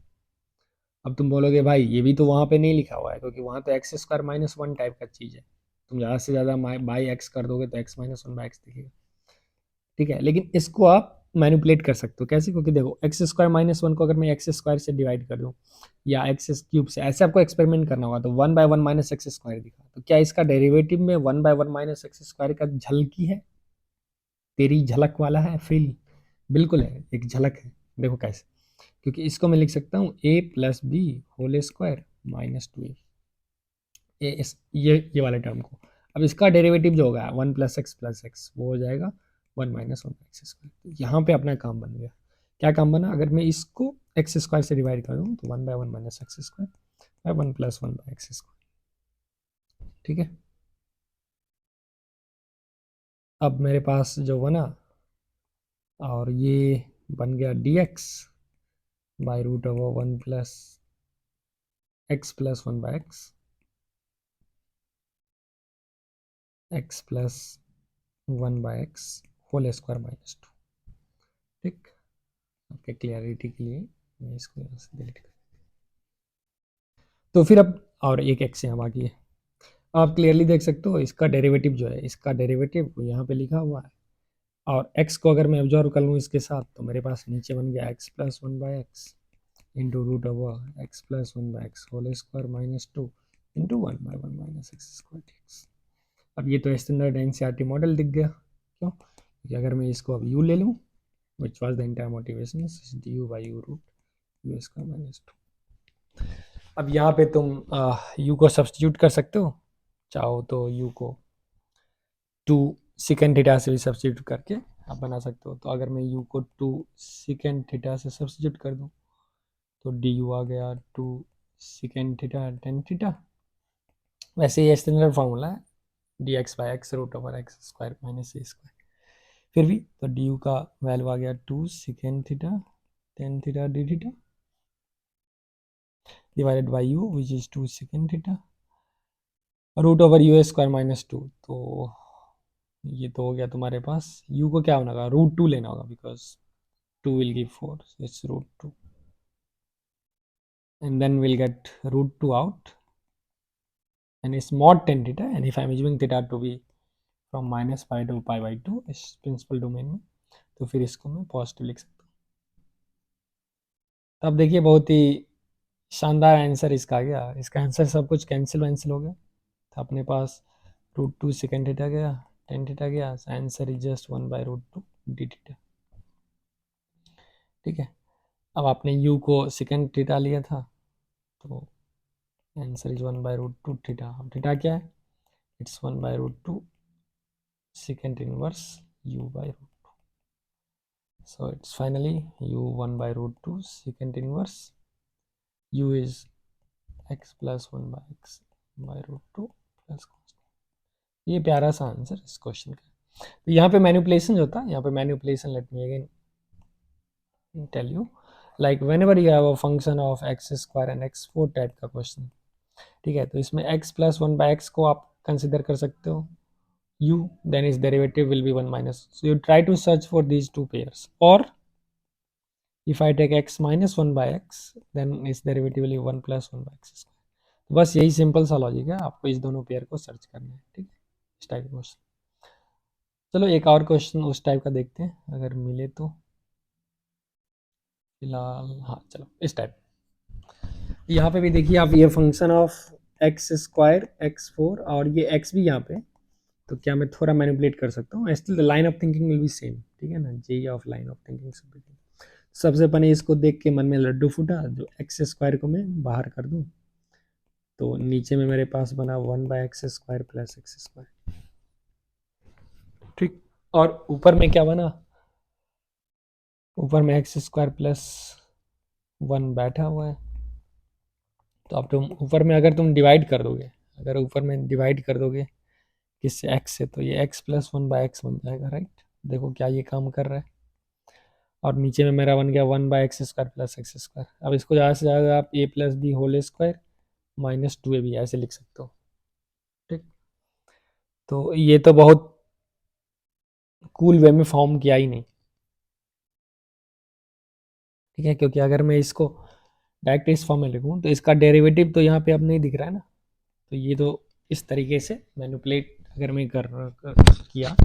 अब तुम बोलोगे भाई ये भी तो वहाँ पे नहीं लिखा हुआ है, क्योंकि वहाँ तो एक्स स्क्वायर माइनस 1 टाइप का चीज़ है, तुम ज़्यादा से ज़्यादा बाई एक्स कर दोगे तो एक्स माइनस 1 बाई एक्स दिखेगा। ठीक है, लेकिन इसको आप मैनिपुलेट कर सकते हो, कैसे? क्योंकि देखो एक्स स्क्वायर माइनस 1 को अगर मैं एक्स स्क्वायर से डिवाइड कर दूँ या एक्स क्यूब से, ऐसे आपको एक्सपेरिमेंट करना होगा, तो 1 बाई 1 माइनस एक्स स्क्वायर दिखा, तो क्या इसका डेरिवेटिव में 1 बाई 1 माइनस एक्स स्क्वायर का झलकी है? तेरी झलक वाला है फील, बिल्कुल है, एक झलक है। देखो कैसे, क्योंकि इसको मैं लिख सकता हूँ a plus b whole square minus 2a। ये वाले टर्म को। अब इसका डेरिवेटिव जो होगा 1 प्लस एक्स वो हो जाएगा 1 माइनस वन एक्स स्क्वायर। यहाँ पे अपना काम बन गया। क्या काम बना, अगर मैं इसको एक्स स्क्वायर से डिवाइड कर दूँ तो 1/1 minus x square bye 1 plus one by x square. ठीक है, अब मेरे पास जो बना और ये बन गया d x by root over 1 plus x plus one by x plus 1 by x whole square minus 2। ठीक, आपके क्लियरिटी के लिए मैं इसको यहाँ से डिलीट कर, तो फिर अब और एक एक्स यहाँ बाकी है। आप क्लियरली देख सकते हो इसका डेरिवेटिव जो है, इसका डेरिवेटिव यहाँ पे लिखा हुआ है, और x को अगर मैं ऑब्जर्व कर लूँ इसके साथ तो मेरे पास नीचे बन गया x plus one by x into root over x plus one by x whole square minus 2 into 1/1 minus x square. अब ये तो स्टैंडर्ड एनसीईआरटी मॉडल दिख गया। क्यों? क्योंकि अगर मैं इसको अब u ले लूँ, which was the entire motivation, du by u root u square minus 2। अब यहाँ पे तुम u को सब्सटीट्यूट कर सकते हो, चाहो तो u को 2 सेकेंड थीटा से भी सब्सटीट्यूट करके आप बना सकते हो। तो अगर मैं u को 2 सेकेंड थीटा से सब्सटीट्यूट कर दूँ तो du आ गया 2 सेकेंड थीटा टेन थीटा। वैसे ये स्टैंडर्ड फार्मूला है d x by x root over x square minus a square. फिर भी तो डी यू का वैल्यू आ गया 2 second theta tan theta d theta divided by u which is 2 second theta root over u square minus 2। तो ये तो हो गया तुम्हारे पास, u को क्या होना होगा, √2 लेना होगा, because 2 will give 4, it's √2 and then we'll get √2 out and it's mod 10 theta, and if I'm assuming theta to be from minus pi to pi by 2 इस प्रिंसिपल डोमेन में, तो फिर इसको मैं पॉजिटिव लिख सकता हूँ। तब देखिए बहुत ही शानदार आंसर इसका आ गया। इसका आंसर सब कुछ कैंसिल वैंसिल हो गया, तो अपने पास √2 सेकेंड थीटा गया, टेन थीटा गया, answer is just 1/√2 D theta. ठीक है, अब आपने u को सेकेंड थीटा लिया था तो आंसर इज 1/√2 थीटा। अब थीटा क्या है, it's 1/√2 secant inverse u by root 2. So it's finally u 1/√2 secant inverse u is x plus 1 by x by √2 plus constant। ये प्यारा सा आंसर इस क्वेश्चन का। तो यहाँ पे मैनिपुलेशन जो था, यहाँ पे manipulation let me again tell you, like whenever you have a function of x square and x4 type का क्वेश्चन, ठीक है, तो इसमें x plus one by x को आप कंसिडर कर सकते हो u, then its derivative will be 1 minus. So you try to search for these two pairs, or if I take x minus 1 by x, then its derivative will be 1 plus 1 by x square. तो बस यही simple सा logic है, आपको इस दोनों pair को search करना है। ठीक है, इस टाइप का क्वेश्चन। चलो एक और क्वेश्चन उस टाइप का देखते हैं अगर मिले तो। फिलहाल हाँ चलो इस टाइप। यहाँ पे भी देखिए आप, ये function of x square x4 और ये x भी यहाँ पे, तो क्या मैं थोड़ा मैनिपुलेट कर सकता हूँ, still the line of thinking will be same. ठीक है ना, जे ऑफ लाइन ऑफ थिंकिंग सबसे पहले इसको देख के मन में लड्डू फूटा, जो एक्स स्क्वायर को मैं बाहर कर दूं तो नीचे में मेरे पास बना 1/x² प्लस एक्स स्क्वायर। ठीक, और ऊपर में क्या बना, ऊपर में x² प्लस 1 बैठा हुआ है। तो अब तुम ऊपर में अगर तुम डिवाइड कर दोगे, अगर ऊपर में डिवाइड कर दोगे किससे, x से, तो ये x प्लस 1/x बन जाएगा। राइट, देखो क्या ये काम कर रहा है। और नीचे में मेरा बन गया 1/x² प्लस एक्स स्क्वायर। अब इसको ज़्यादा से ज़्यादा आप a plus b whole square minus 2ab ऐसे लिख सकते हो। ठीक, तो ये तो बहुत कूल वे में फॉर्म किया ही नहीं। ठीक है, क्योंकि अगर मैं इसको डायरेक्ट इस फॉर्म में लिखूँ तो इसका डेरिवेटिव तो यहाँ पे अब नहीं दिख रहा है ना, तो ये तो इस तरीके से मैनिपुलेट अगर मैं किया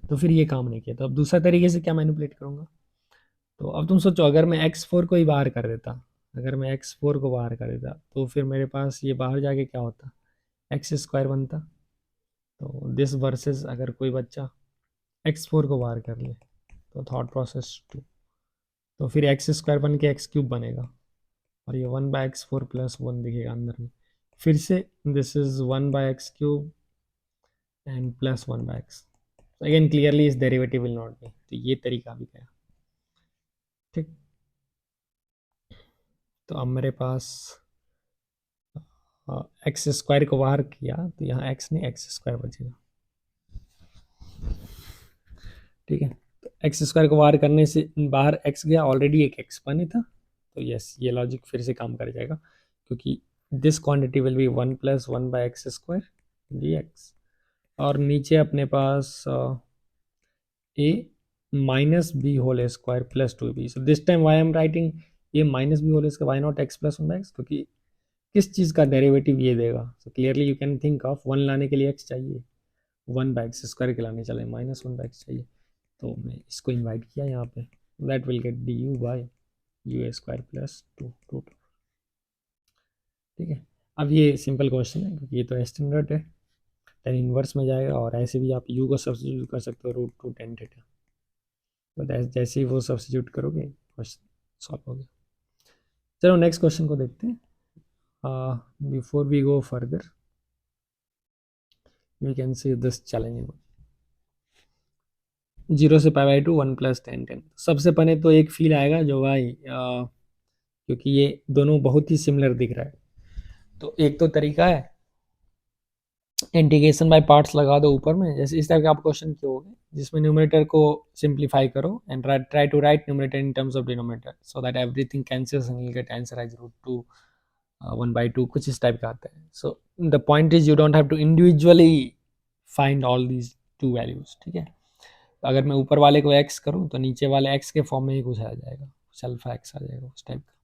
तो फिर ये काम नहीं किया। तो अब दूसरा तरीके से क्या मैनिपुलेट करूँगा, तो अब तुम सोचो अगर मैं x4 को ही बाहर कर देता, अगर मैं x4 को बाहर कर देता तो फिर मेरे पास ये बाहर जाके क्या होता, x² बनता। तो दिस वर्सेस अगर कोई बच्चा x4 को बाहर कर ले तो थॉट प्रोसेस 2, तो फिर x² बन के x³ बनेगा और ये 1/x4 प्लस 1 दिखेगा अंदर में। फिर से this is 1/x³ and +1/x। Again clearly इस डेरिवेटिव विल नॉट बी, तो ये तरीका भी गया। ठीक, तो अब मेरे पास x² को बाहर किया तो यहाँ x नहीं x² बचेगा। ठीक है, तो x² को बाहर करने से बाहर x गया, ऑलरेडी एक x बने था, तो यस ये लॉजिक फिर से काम कर जाएगा, क्योंकि this quantity will be 1 + 1/x² dx। और नीचे अपने पास a -b² + 2b। So this time why am writing a -b², why not x + 1/x, क्योंकि किस चीज़ का डेरिवेटिव ये देगा। So clearly you can think of 1 लाने के लिए x चाहिए, 1/x² के लाने चले -1/x चाहिए, तो मैं इसको इन्वाइट किया यहाँ पे, दैट विल गेट du/u² + 2। ठीक है, अब ये सिंपल क्वेश्चन है क्योंकि ये तो स्टैंडर्ड है, tan इनवर्स में जाएगा, और ऐसे भी आप u को सब्स्टिट्यूट कर सकते हो √2 tan थीटा। तो जैसे ही वो सब्स्टिट्यूट करोगे क्वेश्चन सॉल्व हो गया। चलो नेक्स्ट क्वेश्चन को देखते हैं। Before we go further we can see this challenging. 0 से π/2 1 + tan 10। सबसे पहले तो एक फील आएगा जो भाई क्योंकि ये दोनों बहुत ही सिमिलर दिख रहा है, तो एक तो तरीका है इंटीग्रेशन बाय पार्ट्स लगा दो ऊपर में, जैसे इस टाइप के आप क्वेश्चन किए होंगे, जिसमें न्यूमरेटर को सिंप्लीफाई करो and try to write numerator in terms of denominator so that everything cancels and you get answer as √2 1/2, कुछ इस टाइप का आता है। So the point is you don't have to individually find all these two values. ठीक है, अगर मैं ऊपर वाले को x करूँ तो नीचे वाले x के फॉर्म में ही कुछ आ जाएगा, कुछ अल्फा x आ जाएगा उस टाइप का।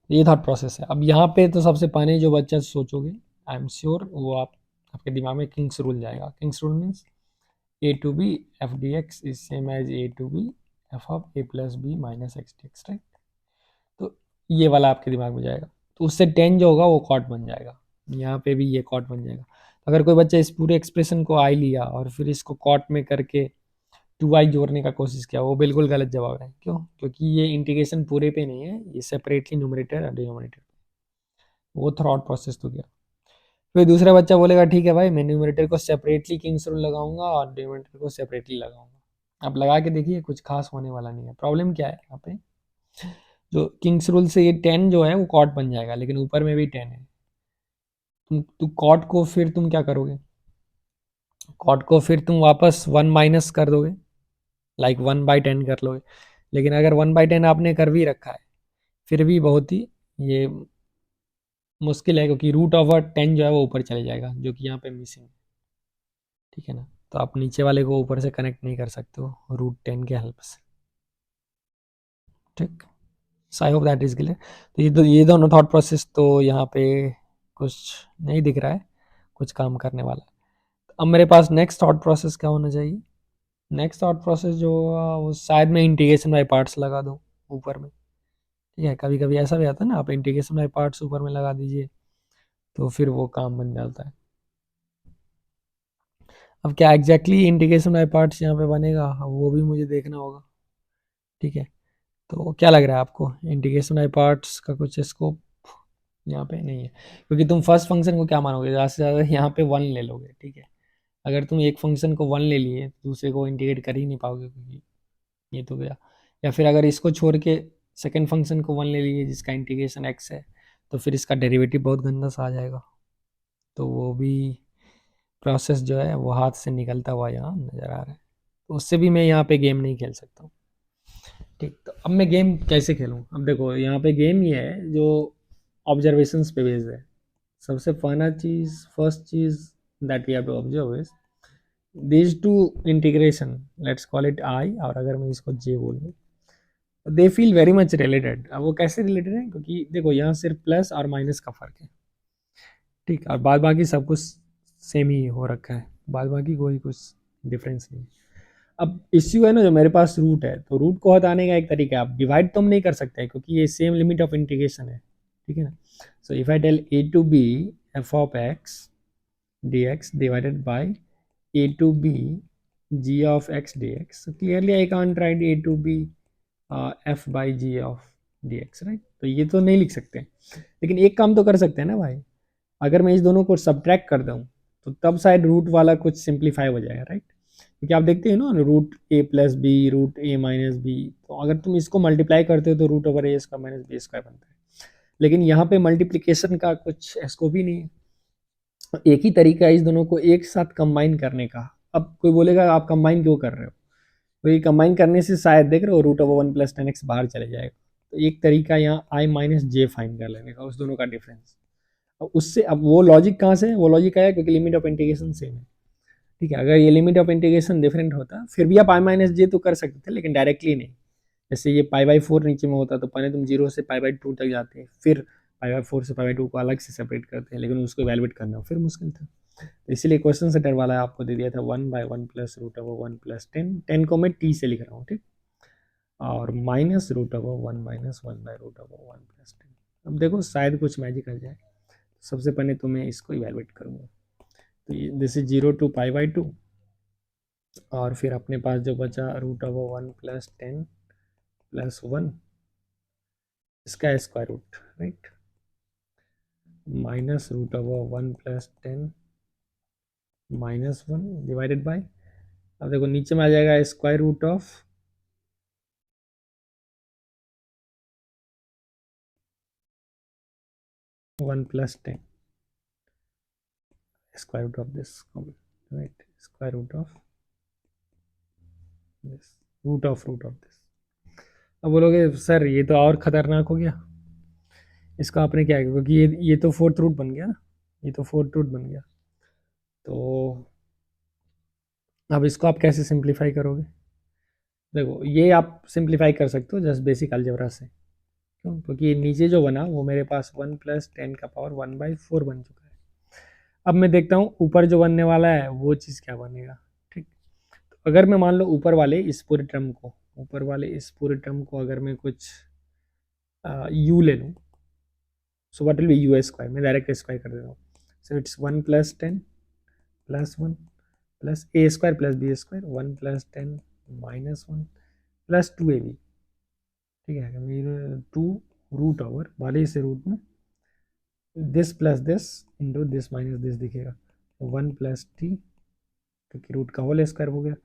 ये थॉट प्रोसेस है। अब यहाँ पे तो सबसे पहले जो बच्चा सोचोगे, आई एम श्योर वो आपके दिमाग में किंग्स रूल जाएगा। King's rule means a/b f dx is same as a/b f of a + b - x dx, right. तो ये वाला आपके दिमाग में जाएगा, तो उससे 10 जो होगा वो कॉट बन जाएगा, यहाँ पे भी ये कॉट बन जाएगा। अगर कोई बच्चा इस पूरे एक्सप्रेशन को आई लिया और फिर इसको कॉट में करके 2i जोड़ने का कोशिश किया, वो बिल्कुल गलत जवाब है। क्यों? क्योंकि ये इंटीग्रेशन पूरे पे नहीं है, ये सेपरेटली न्यूमरेटर और डिनोमिनेटर, वो थॉट प्रोसेस तो गया। फिर दूसरा बच्चा बोलेगा ठीक है भाई, मैं न्यूमरेटर को सेपरेटली किंग्स रूल लगाऊंगा और डिनोमिनेटर को सेपरेटली लगाऊंगा। अब लगा के देखिए, कुछ खास होने वाला नहीं है। प्रॉब्लम क्या है यहाँ पे, जो किंग्स रूल से ये 10 जो है वो कॉट बन जाएगा, लेकिन ऊपर में भी 10 है। तुम कॉट को फिर तुम क्या करोगे, कॉट को फिर तुम वापस 1 माइनस कर दोगे, लाइक 1/10 कर लोगे। लेकिन अगर 1/10 आपने कर भी रखा है, फिर भी बहुत ही ये मुश्किल है, क्योंकि √10 जो है वो ऊपर चले जाएगा, जो कि यहाँ पे मिसिंग है। ठीक है ना, तो आप नीचे वाले को ऊपर से कनेक्ट नहीं कर सकते हो √10 के हेल्प से। ठीक, so I hope that is clear. तो ये दोनों थॉट प्रोसेस तो यहाँ पे कुछ नहीं दिख रहा है, कुछ काम करने वाला है। अब मेरे पास नेक्स्ट थॉट प्रोसेस क्या होना चाहिए, नेक्स्ट थॉट प्रोसेस जो होगा वो शायद मैं इंटीग्रेशन बाय पार्ट्स लगा दूँ ऊपर में। ठीक है, कभी कभी ऐसा भी आता है ना, आप इंटीग्रेशन बाय पार्ट्स ऊपर में लगा दीजिए तो फिर वो काम बन जाता है। अब क्या एग्जैक्टली इंटीग्रेशन बाय पार्ट्स यहाँ पे बनेगा, वो भी मुझे देखना होगा। ठीक है, तो क्या लग रहा है आपको, इंटीग्रेशन बाय पार्ट्स का कुछ स्कोप यहाँ पे नहीं है, क्योंकि तुम फर्स्ट फंक्शन को क्या मानोगे, ज़्यादा से ज़्यादा यहाँ पे 1 ले लोगे। ठीक है, अगर तुम एक फंक्शन को 1 ले लिए तो दूसरे को इंटीग्रेट कर ही नहीं पाओगे, क्योंकि ये तो गया। या फिर अगर इसको छोड़ के सेकेंड फंक्शन को 1 ले लिए जिसका इंटीग्रेशन x है, तो फिर इसका डेरिवेटिव बहुत गंदा सा आ जाएगा, तो वो भी प्रोसेस जो है वो हाथ से निकलता हुआ यहाँ नज़र आ रहा है, तो उससे भी मैं यहाँ पे गेम नहीं खेल सकता हूँ। ठीक, तो अब मैं गेम कैसे खेलूँ। अब देखो यहाँ पे गेम ये है जो ऑब्जर्वेशंस पे बेस्ड है। सबसे फर्स्ट चीज़ that we have to observe is these two integration, let's call it I, और अगर मैं इसको जे बोलूँ, they feel very much related. अब वो कैसे रिलेटेड है, क्योंकि देखो यहाँ सिर्फ प्लस और माइनस का फर्क है। ठीक, और बाद बाकी सब कुछ सेम ही हो रखा है, बाद बाकी कोई कुछ डिफरेंस नहीं। अब इश्यू है ना, जो मेरे पास रूट है, तो रूट को हटाने का एक तरीका है, आप डिवाइड तो हम नहीं कर सकते क्योंकि ये सेम लिमिट ऑफ इंटीग्रेशन है। ठीक है ना, so if I tell a/b f of x dx divided by a/b g of x dx, so clearly I can't write a/b f/g of dx, right. तो ये तो नहीं लिख सकते, लेकिन एक काम तो कर सकते हैं ना भाई, अगर मैं इस दोनों को सब्ट्रैक्ट कर दूँ तो तब शायद रूट वाला कुछ सिंप्लीफाई हो जाएगा, राइट? क्योंकि आप देखते हैं ना, रूट ए प्लस बी, रूट ए माइनस बी, तो अगर तुम इसको मल्टीप्लाई करते हो तो रूट ओवर ए स्क्वायर माइनस बी स्क्वायर बनता है। लेकिन यहाँ पे मल्टीप्लिकेशन का कुछ स्कोप ही नहीं है, एक ही तरीका है इस दोनों को एक साथ कंबाइन करने का। अब कोई बोलेगा आप कंबाइन क्यों कर रहे हो, तो ये कंबाइन करने से शायद देख रहे हो root over one plus ten x बाहर चले जाएगा। तो एक तरीका यहाँ आई माइनस जे फाइन कर लेने का, उस दोनों का डिफरेंस। अब उससे, अब वो लॉजिक कहाँ से है, वो लॉजिक आया क्योंकि लिमिट ऑफ इंटीग्रेशन सेम है, ठीक है। अगर ये लिमिट ऑफ इंटीग्रेशन डिफरेंट होता फिर भी आप आई माइनस जे तो कर सकते थे, लेकिन डायरेक्टली नहीं। जैसे ये पाई बाई फोर नीचे में होता तो पहले तुम जीरो से पाई बाई टू तक जाते, फिर पाई बाई फोर से पाई बाई टू को अलग से सेपरेट करते हैं, लेकिन उसको इवेलुएट करना फिर मुश्किल था। तो इसीलिए क्वेश्चन सेटर वाला आपको दे दिया था 1/1 प्लस रूट ओवर 1 प्लस 10 को मैं टी से लिख रहा हूँ, ठीक, और minus root over 1 minus 1/√1 plus 10। अब देखो शायद कुछ मैजिक आ जाए। सबसे पहले तो मैं इसको इवेलुएट करूँगा, तो दिस इज 0 to π/2, और फिर अपने पास जो बचा रूट ओवर 1 प्लस 10 प्लस 1, इसका square root, right, minus root over 1 plus 10 minus 1 divided by, अब देखो नीचे में आ जाएगा square root of 1 plus 10 square root of this, right, square root of this, root of this. अब बोलोगे सर ये तो और खतरनाक हो गया, इसका आपने क्या किया, क्योंकि ये तो फोर्थ रूट बन गया ना, ये तो फोर्थ रूट बन गया। तो अब इसको आप कैसे सिंप्लीफाई करोगे? देखो ये आप सिंप्लीफाई कर सकते हो जस्ट बेसिक अलजेब्रा से, क्यों? क्योंकि नीचे जो बना वो मेरे पास 1 प्लस 10 का पावर 1/4 बन चुका है। अब मैं देखता हूँ ऊपर जो बनने वाला है वो चीज़ क्या बनेगा, ठीक। तो अगर मैं मान लो ऊपर वाले इस पूरे टर्म को, ऊपर वाले इस पूरे टर्म को अगर मैं कुछ यू ले लूँ, so what will be u square, मैं डायरेक्ट स्क्वायर कर देता हूँ। So it's 1 plus 10 plus 1 plus a square plus b square, 1 plus 10 minus 1 plus 2ab, ठीक है। मेरे 2 रूट ओवर वाले से रूट में this plus this into this minus this दिखेगा, 1 प्लस टी, क्योंकि रूट का होल स्क्वायर हो गया,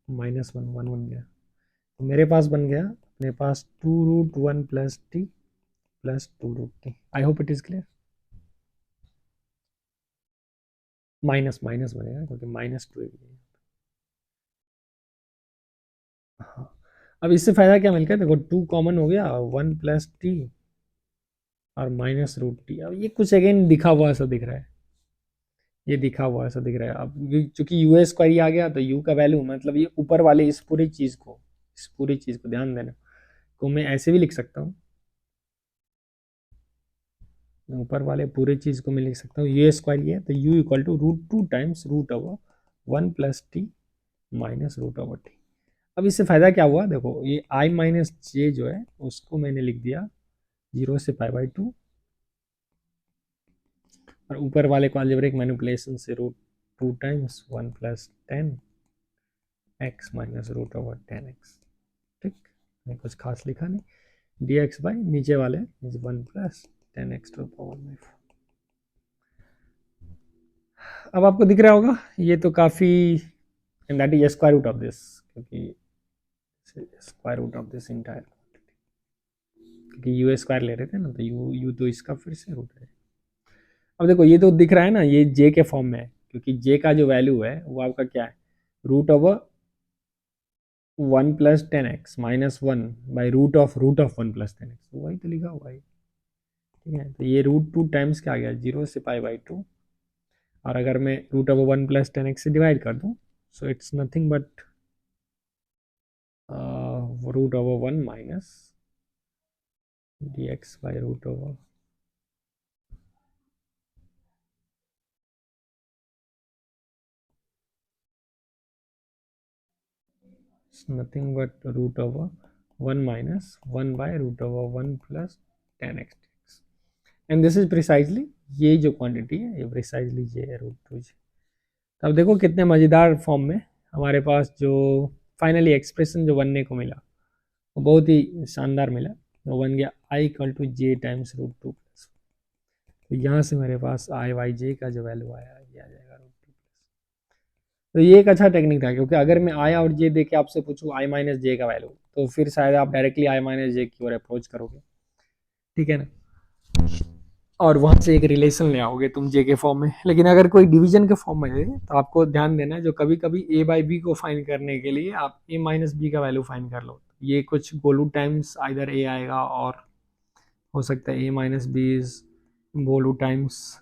माइनस 1 1 बन गया। तो मेरे पास बन गया, मेरे पास 2√1 plus T plus 2√t। I hope it is clear. Minus minus बनेगा क्योंकि माइनस 2 है। हाँ, अब इससे फायदा क्या मिल गया, देखो 2 कॉमन हो गया, 1 प्लस टी और माइनस रूट टी। अब ये कुछ अगेन दिखा हुआ ऐसा दिख रहा है, ये दिखा हुआ ऐसा दिख रहा है। अब चूंकि यू स्क्वायर आ गया तो यू का वैल्यू मतलब ये ऊपर वाले इस पूरी चीज़ को, इस पूरी चीज़ को ध्यान देना, को मैं ऐसे भी लिख सकता हूँ, ऊपर वाले पूरे चीज़ को मैं लिख सकता हूँ यू स्क्वायर ये, तो u equal to √2 times root over 1 plus t minus root over t. अब इससे फायदा क्या हुआ, देखो ये आई माइनस जे जो है उसको मैंने लिख दिया 0 से π/2, और ऊपर वाले को अलजेब्रिक मैनिपुलेशन से √2 times 1 plus 10x minus root over 10x, ठीक। मैं कुछ खास लिखा नहीं, dx बाई नीचे वाले 1 प्लस 10x टू पावर 4। अब आपको दिख रहा होगा ये तो काफ़ी, and that is square root of this, क्योंकि square root of this entire, क्योंकि यू स्क्वायर ले रहे थे ना, तो यू तो इसका फिर से रूट है। अब देखो ये तो दिख रहा है ना, ये जे के फॉर्म में है, क्योंकि जे का जो वैल्यू है वो आपका क्या है, root over 1 plus 10x minus 1 by root of 1 plus 10x, वही तो लिखा हुआ है, ठीक है। तो ये √2 टाइम्स क्या आ गया 0 से π/2, और अगर मैं रूट ओवर 1 प्लस 10x से डिवाइड कर दूँ, so it's nothing but root over 1 minus dx by root over, nothing but root over 1 minus 1 by root over 1 plus 10x, and this is precisely, ये जो क्वांटिटी है ये precisely ये है √2। अब देखो कितने मज़ेदार फॉर्म में हमारे पास जो फाइनली एक्सप्रेशन जो बनने को मिला वो बहुत ही शानदार मिला। वो बन गया i equal to J times √2 plus, तो यहाँ से मेरे पास आई वाई जे का जो वैल्यू आया ये आ जाएगा √2। तो ये एक अच्छा टेक्निक था, क्योंकि अगर मैं आई और जे दे के आपसे पूछूँ आई माइनस जे का वैल्यू, तो फिर शायद आप डायरेक्टली आई माइनस जे की ओर अप्रोच करोगे, ठीक है ना, और वहां से एक रिलेशन ले आओगे तुम जे के फॉर्म में। लेकिन अगर कोई डिवीजन के फॉर्म में है तो आपको ध्यान देना है, जो कभी कभी ए बाई बी को फाइंड करने के लिए आप ए माइनस बी का वैल्यू फाइंड कर लो। ये कुछ गोलू टाइम्स आइदर ए आएगा, और हो सकता है a minus b is golu times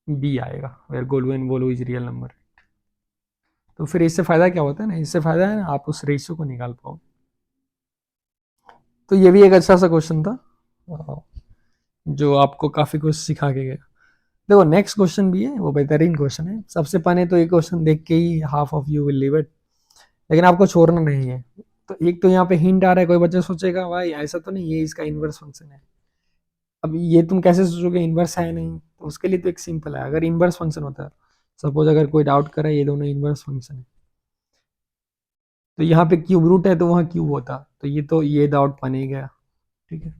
b आएगा, where golu and golu is real number. तो फिर इससे फायदा क्या होता है ना, इससे फायदा है ना आप उस रेशियो को निकाल पाओ। तो ये भी एक अच्छा सा क्वेश्चन था जो आपको काफी कुछ सिखा के गया। देखो नेक्स्ट क्वेश्चन भी है, वो बेहतरीन क्वेश्चन है। सबसे पहले तो ये क्वेश्चन देख के ही half of you will leave it, लेकिन आपको छोड़ना नहीं है। तो एक तो यहाँ पे हिंट आ रहा है, कोई बच्चा सोचेगा भाई ऐसा तो नहीं ये इसका इनवर्स फंक्शन है। अब ये तुम कैसे सोचोगे इनवर्स है नहीं, तो उसके लिए तो एक सिंपल है, अगर इनवर्स फंक्शन होता है, सपोज अगर कोई डाउट करे ये दोनों इनवर्स फंक्शन है, तो यहाँ पे क्यूब रूट है तो वहाँ क्यूब होता, तो ये डाउट बने गया, ठीक है।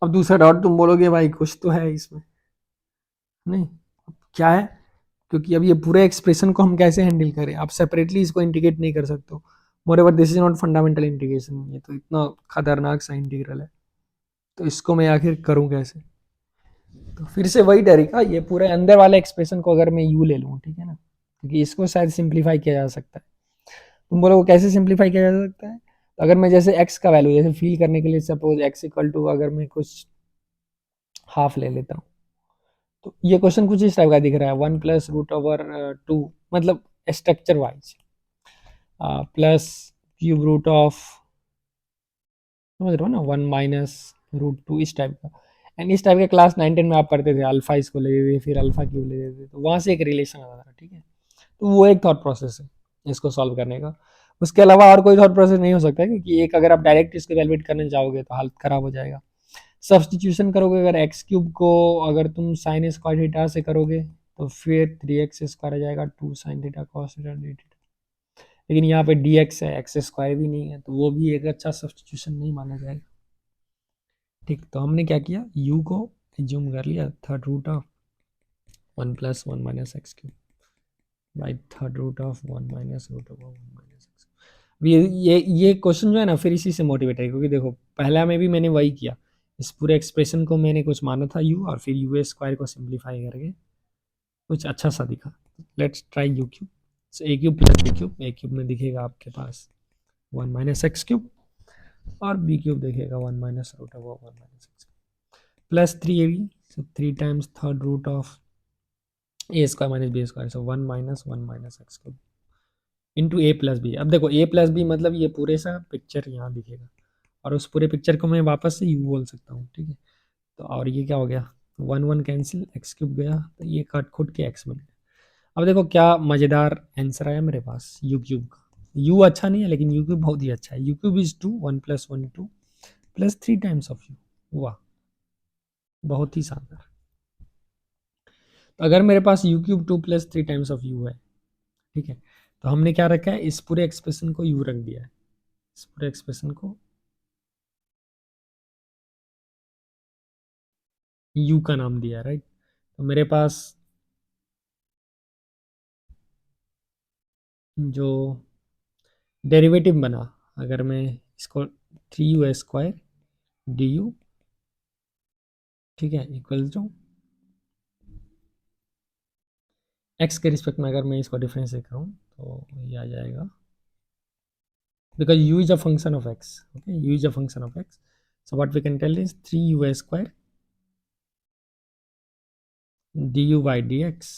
अब दूसरा डाउट तुम बोलोगे भाई कुछ तो है इसमें, नहीं क्या है, क्योंकि अब ये पूरे एक्सप्रेशन को हम कैसे हैंडल करें, आप सेपरेटली इसको इंटीग्रेट नहीं कर सकते हो। Moreover this is not fundamental integration, ये तो इतना खतरनाक सा इंटीग्रल है, तो इसको मैं आखिर करूं कैसे। तो फिर से वही तरीका, ये पूरे अंदर वाले एक्सप्रेशन को अगर मैं यू ले लूँ, ठीक है ना, क्योंकि इसको शायद सिंप्लीफाई किया जा सकता है। तुम बोलो कैसे सिंप्लीफाई किया जा सकता है, तो अगर मैं जैसे एक्स का वैल्यू जैसे फील करने के लिए सपोज एक्स इक्वल टू अगर मैं कुछ हाफ ले लेता हूँ, तो ये क्वेश्चन कुछ इस टाइप का दिख रहा है, 1 + √2, मतलब structure wise plus cube root of, समझ रहे हो ना, 1 - √2 इस टाइप का। एंड इस टाइप के क्लास 9 10 में आप पढ़ते थे, अल्फा इसको ले लेते फिर अल्फा क्यूब ले लेते, तो वहाँ से एक रिलेशन आता था, ठीक है। तो वो एक थॉट प्रोसेस है इसको सॉल्व करने का। उसके अलावा और कोई थॉट प्रोसेस नहीं हो सकता है, क्योंकि एक अगर आप डायरेक्ट इसको इवेलुएट करने जाओगे तो हालत खराब हो जाएगा। सब्सटीट्यूशन करोगे अगर एक्स क्यूब को, अगर तुम साइन स्क्वायर थीटा से करोगे तो फिर 3x² आ जाएगा, 2 sin theta cos theta d theta. लेकिन यहाँ पे dx है, एक्स स्क्वायर भी नहीं है, तो वो भी एक अच्छा सब्सटीट्यूशन नहीं माना जाएगा, ठीक। तो हमने क्या किया, u को एज्यूम कर लिया √1 + 1 - x³ बाई √1 - √1 - x। ये क्वेश्चन जो है ना फिर इसी से मोटिवेट है, क्योंकि देखो पहला में भी मैंने वही किया, इस पूरे एक्सप्रेशन को मैंने कुछ माना था u, और फिर u² को सिंप्लीफाई करके कुछ अच्छा सा दिखा। Let's try u³। a³ + b³ a³ में दिखेगा आपके पास 1 - x³ और b³ देखेगा 1 - √1 - x³ plus 3ab, so 3 times third root of a² - b², so 1 - 1 - x³ into a + b। अब देखो a + b मतलब ये पूरे सा पिक्चर यहाँ दिखेगा, और उस पूरे पिक्चर को मैं वापस से u बोल सकता हूँ, ठीक है। तो और ये क्या हो गया, 1 1 कैंसिल, x³ गया, तो ये कट खुद के x बन गया। अब देखो क्या मज़ेदार आंसर आया मेरे पास u³ का। u अच्छा नहीं है लेकिन u³ बहुत ही अच्छा है। u³ is 2, 1 + 1 2 plus 3 times of u। वाह, बहुत ही शानदार। तो अगर मेरे पास u³ 2 + 3 टाइम्स ऑफ u है, ठीक है, तो हमने क्या रखा है, इस पूरे एक्सप्रेशन को u रख दिया है, इस पूरे एक्सप्रेशन को u का नाम दिया है, राइट। तो मेरे पास जो डेरिवेटिव बना, अगर मैं इसको 3u² du, ठीक है, इक्वल टू x के रिस्पेक्ट में अगर मैं इसको डिफरेंशिएट करूँ तो ये आ जाएगा, because u is a function of x, okay, u is a function of x, so what we can tell is 3u² du by dx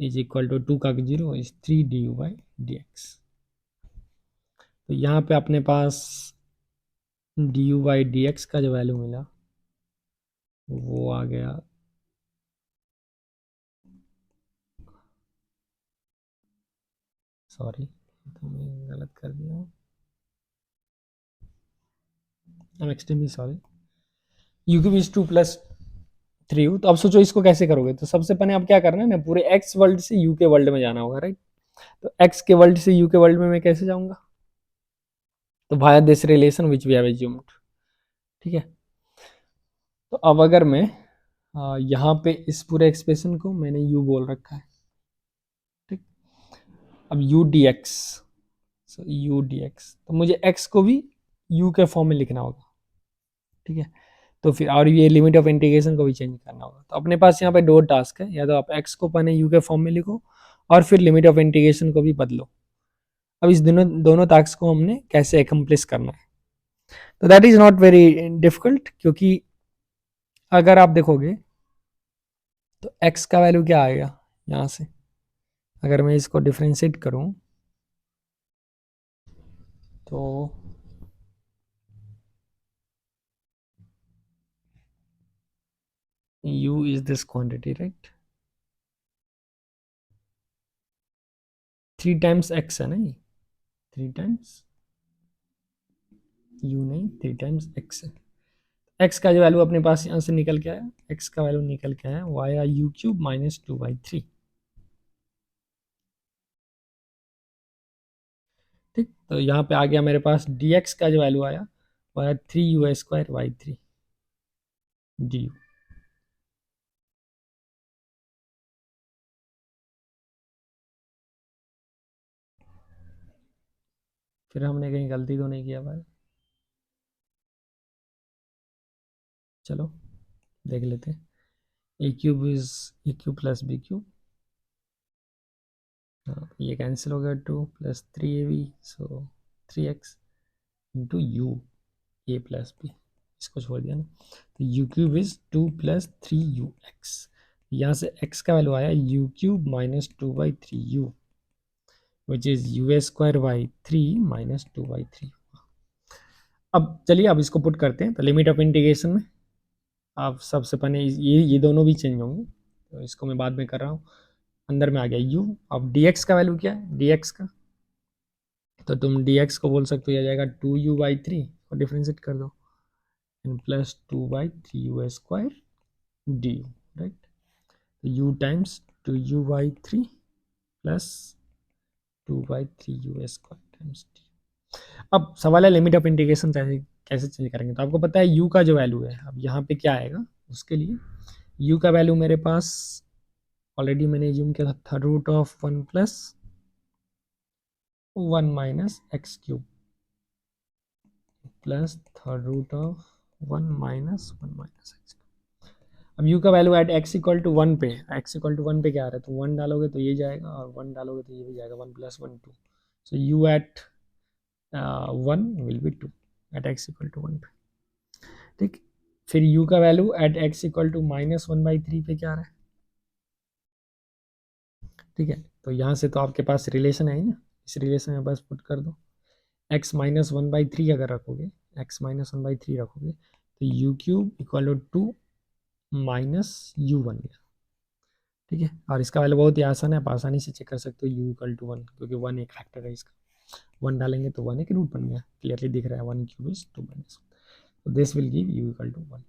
is equal to 2 का 0 is 3 du by dx। तो यहाँ पे अपने पास du by dx का जो value मिला वो आ गया, सॉरी तो मैं गलत कर दिया हूँ, I am extremely sorry. u³ is 2 + 3u। तो अब सोचो इसको कैसे करोगे, तो सबसे पहले अब क्या करना है ना, पूरे x वर्ल्ड से u के वर्ल्ड में जाना होगा, राइट। तो x के वर्ल्ड से u के वर्ल्ड में मैं कैसे जाऊंगा, तो भाया this relation which we have assumed, ठीक है। तो अब अगर मैं यहाँ पे इस पूरे एक्सप्रेशन को मैंने u बोल रखा है, ठीक। अब u dx, सो u dx, तो मुझे x को भी u के फॉर्म में लिखना होगा, ठीक है। तो फिर और ये लिमिट ऑफ इंटीग्रेशन को भी चेंज करना होगा। तो अपने पास यहाँ पे दो टास्क है, या तो आप x को पहले u के फॉर्म में लिखो और फिर लिमिट ऑफ इंटीग्रेशन को भी बदलो। अब इस दोनों दोनों टास्क को हमने कैसे एकम्प्लिश करना है, तो that is not very difficult, क्योंकि अगर आप देखोगे तो x का वैल्यू क्या आएगा यहाँ से, अगर मैं इसको डिफ्रेंशिएट करूँ तो u is this quantity, right? 3 times x है ना, ये 3 टाइम्स u नहीं, 3 टाइम्स x है। x का जो वैल्यू अपने पास यहाँ से निकल के आया, x का वैल्यू निकल के आया why are you cube minus 2/3, ठीक। तो यहाँ पे आ गया मेरे पास dx का जो वैल्यू आया वो आया 3u² du। फिर हमने कहीं गलती तो नहीं किया भाई, चलो देख लेते हैं। A cube is a cube plus b cube, हाँ ये कैंसिल हो गया, 2 plus 3ab, so 3x into u a plus b, इसको छोड़ दिया ना, तो u cube is 2 plus 3ux, यहाँ से x का वैल्यू आया you cube minus 2/3u which is u² 3 - 2/3। अब चलिए अब इसको पुट करते हैं, तो लिमिट ऑफ इंटीग्रेशन में आप सबसे पहले ये दोनों भी चेंज होंगे, तो इसको मैं बाद में कर रहा हूँ। अंदर में आ गया u, अब dx का वैल्यू क्या है, dx का, तो तुम dx को बोल सकते हो, आ जाएगा 2u/3 और डिफ्रेंशिएट कर दो, and plus 2/3u² du, right. तो u times 2u/3 plus 2/3u² times du। अब सवाल है लिमिट ऑफ इंटीग्रेशन कैसे चेंज करेंगे, तो आपको पता है u का जो वैल्यू है, अब यहाँ पे क्या आएगा उसके लिए, u का वैल्यू मेरे पास ऑलरेडी मैंने यूम किया था root of 1 plus 1 minus x cube plus third root of 1 minus 1 minus x. अब u का value at x equal to 1 पे, x इक्वल टू 1 पे क्या आ रहा है, तो 1 डालोगे तो ये जाएगा और 1 डालोगे तो ये भी जाएगा, 1 plus 1 2, so u at 1 will be 2 at x equal to 1 पे, ठीक। फिर u का value at x equal to minus 1/3 पे क्या आ रहा है, ठीक है। तो यहाँ से तो आपके पास रिलेशन है ही ना, इस रिलेशन में बस पुट कर दो, x माइनस 1/3 अगर रखोगे, x माइनस 1/3 रखोगे तो u cube equal to 2 minus u बन गया, ठीक है। और इसका वैल्यू बहुत ही आसान है, आप आसानी से चेक कर सकते हो, u इक्वल टू 1, क्योंकि 1 एक फैक्टर है इसका, 1 डालेंगे तो 1 एक रूट बन गया, क्लियरली दिख रहा है 1 क्यूब इज 2 माइनस 1, तो this will give u equal to 1।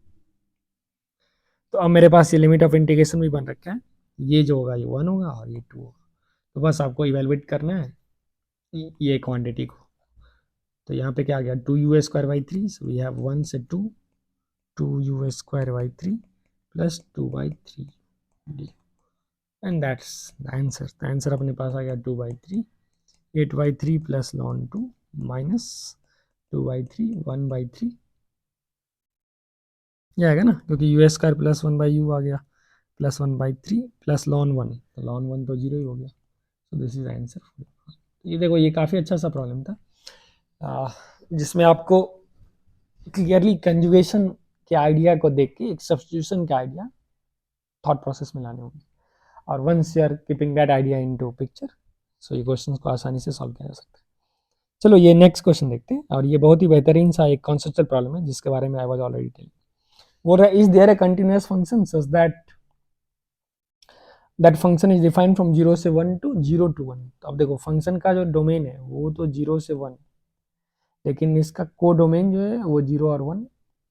तो अब मेरे पास ये लिमिट ऑफ इंटीग्रेशन भी बन रखा है, ये जो होगा ये 1 होगा और ये 2 होगा, तो बस आपको इवेलुएट करना है ये क्वांटिटी को। तो यहाँ पे क्या आ गया 2u²/3, सो वी हैव 1 से 2 2u²/3 plus 2/3 d, and that's the answer. The answer अपने पास आ गया 2/3 8/3 प्लस ln 2 माइनस 2/3 1/3, ये आएगा ना, क्योंकि u² प्लस 1/u आ गया प्लस 1/3 प्लस ln 1, तो ln 1 तो जीरो ही हो गया, सो दिस इज आंसर। ये देखो ये काफ़ी अच्छा सा प्रॉब्लम था, जिसमें आपको क्लियरली कंजुगेशन के आइडिया को देख के एक सब्स्टिट्यूशन का आइडिया थॉट प्रोसेस में लाने होंगे, और once you are keeping that idea into picture, so ये क्वेश्चन को आसानी से सॉल्व किया जा सकता है। चलो ये नेक्स्ट क्वेश्चन देखते हैं, और ये बहुत ही बेहतरीन सा एक कॉन्सेप्चुअल प्रॉब्लम है जिसके बारे में आई वाज ऑलरेडी टेलिंग। वो रहा is there a continuous function such that function is defined from 0 से 1 टू 0 to 1। तो अब देखो फंक्शन का जो डोमेन है वो तो 0 से 1, लेकिन इसका को डोमेन जो है वो 0 और 1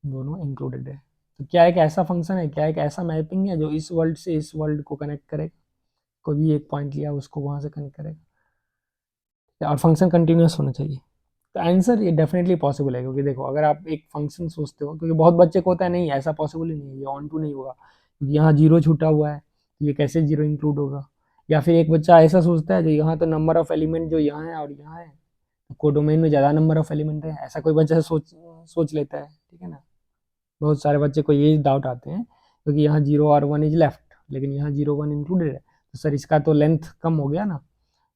दोनों इंक्लूडेड है। तो क्या एक ऐसा फंक्शन है, क्या एक ऐसा मैपिंग है जो इस वर्ल्ड से इस वर्ल्ड को कनेक्ट करेगा, कोई भी एक पॉइंट लिया उसको वहां से कनेक्ट करेगा, और फंक्शन कंटिन्यूअस होना चाहिए। तो आंसर ये डेफिनेटली पॉसिबल है, क्योंकि देखो अगर आप एक फंक्शन सोचते हो, क्योंकि बहुत बच्चे को होता है नहीं ऐसा पॉसिबल ही नहीं है, ये ऑन टू नहीं होगा, यहाँ जीरो छूटा हुआ है, ये कैसे जीरो इंक्लूड होगा। या फिर एक बच्चा ऐसा सोचता है जो यहाँ तो नंबर ऑफ एलिमेंट जो यहाँ है और यहाँ है, तो कोडोमेन में ज़्यादा नंबर ऑफ एलिमेंट है, ऐसा कोई बच्चा सोच सोच लेता है, ठीक है ना। बहुत सारे बच्चे को ये डाउट आते हैं क्योंकि यहाँ जीरो और वन इज लेफ्ट, लेकिन यहाँ जीरो वन इंक्लूडेड है, तो सर इसका तो लेंथ कम हो गया ना।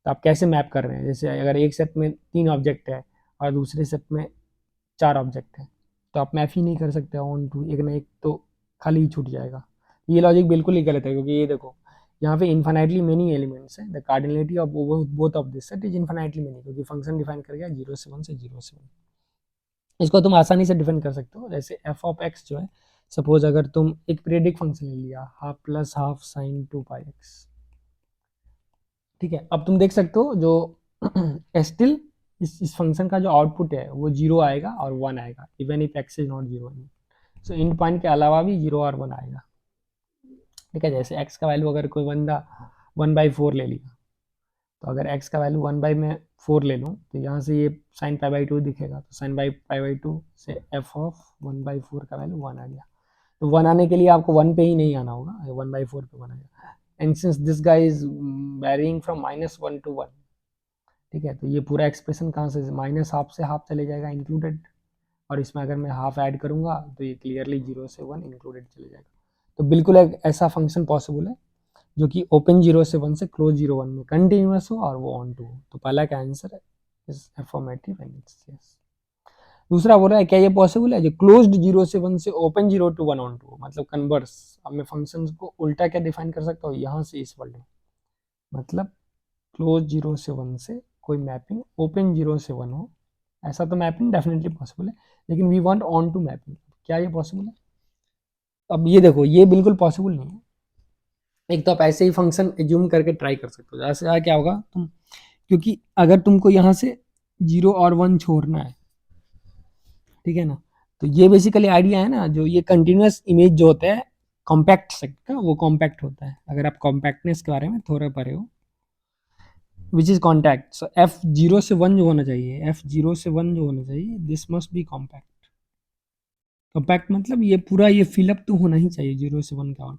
तो आप कैसे मैप कर रहे हैं, जैसे अगर एक सेट में 3 ऑब्जेक्ट है और दूसरे सेट में 4 ऑब्जेक्ट है, तो आप मैप ही नहीं कर सकते ऑन टू, एक ना एक तो खाली ही छूट जाएगा। ये लॉजिक बिल्कुल ही गलत है, क्योंकि ये देखो यहाँ पे इन्फाइनाइटली मेनी एलिमेंट्स है, the cardinality of both of this set is infinitely many, क्योंकि फंक्शन डिफाइन कर गया 0 से 1 से 0 से 1। इसको तुम आसानी से डिफाइन कर सकते हो, जैसे एफ ऑफ एक्स जो है, सपोज अगर तुम एक पीरियडिक फंक्शन ले लिया हाफ प्लस हाफ साइन 2 पाई एक्स, ठीक है। अब तुम देख सकते हो जो स्टिल इस फंक्शन का जो आउटपुट है वो 0 आएगा और 1 आएगा, even if x is not 0। So in point के अलावा भी 0 और 1 आएगा, ठीक है। जैसे एक्स का वैल्यू अगर कोई बंदा 1/4 ले लिया, तो अगर x का वैल्यू 1/4 ले लूँ, तो यहाँ से ये साइन पाई/2 दिखेगा, तो साइन बाई पाई/2 से एफ ऑफ 1/4 का वैल्यू 1 आ गया। तो 1 आने के लिए आपको 1 पे ही नहीं आना होगा, 1/4 पे 1 आएगा। And since this guy is varying from -1 to 1, ठीक है, तो ये पूरा एक्सप्रेशन कहाँ से, माइनस हाफ से हाफ चले जाएगा इंक्लूडेड, और इसमें अगर मैं हाफ ऐड करूंगा तो ये क्लियरली 0 से 1 इंक्लूडेड चले जाएगा। तो बिल्कुल एक ऐसा फंक्शन पॉसिबल है जो कि ओपन 0 से 1 से क्लोज 0 1 में कंटिन्यूस हो और वो ऑन टू हो। तो पहला का आंसर है is affirmative and it's yes. दूसरा बोल रहा है क्या ये पॉसिबल है जो क्लोज्ड 0 से 1 से ओपन 0 to 1 ऑन टू हो, मतलब कन्वर्स। अब मैं फंक्शन को उल्टा क्या डिफाइन कर सकता हूँ, यहाँ से इस वर्ड में, मतलब क्लोज 0 से 1 से कोई मैपिंग ओपन 0 से 1 हो, ऐसा तो मैपिंग डेफिनेटली पॉसिबल है, लेकिन we want on to mapping. क्या ये पॉसिबल है? अब ये देखो ये बिल्कुल पॉसिबल नहीं है। एक तो आप ऐसे ही फंक्शन एज्यूम करके ट्राई कर सकते हो, जैसे क्या होगा तुम, क्योंकि अगर तुमको यहाँ से 0 और 1 छोड़ना है, ठीक है ना, तो ये बेसिकली आइडिया है ना, जो ये कंटिन्यूस इमेज जो होता है कॉम्पैक्ट सेट का, वो कॉम्पैक्ट होता है। अगर आप कॉम्पैक्टनेस के बारे में थोड़ा पढ़े हो, which is contact, so F 0 से 1 जो होना चाहिए, एफ 0 से 1 जो होना चाहिए, this must be compact. Compact मतलब ये पूरा ये फिलअप तो होना ही चाहिए 0 से 1 का।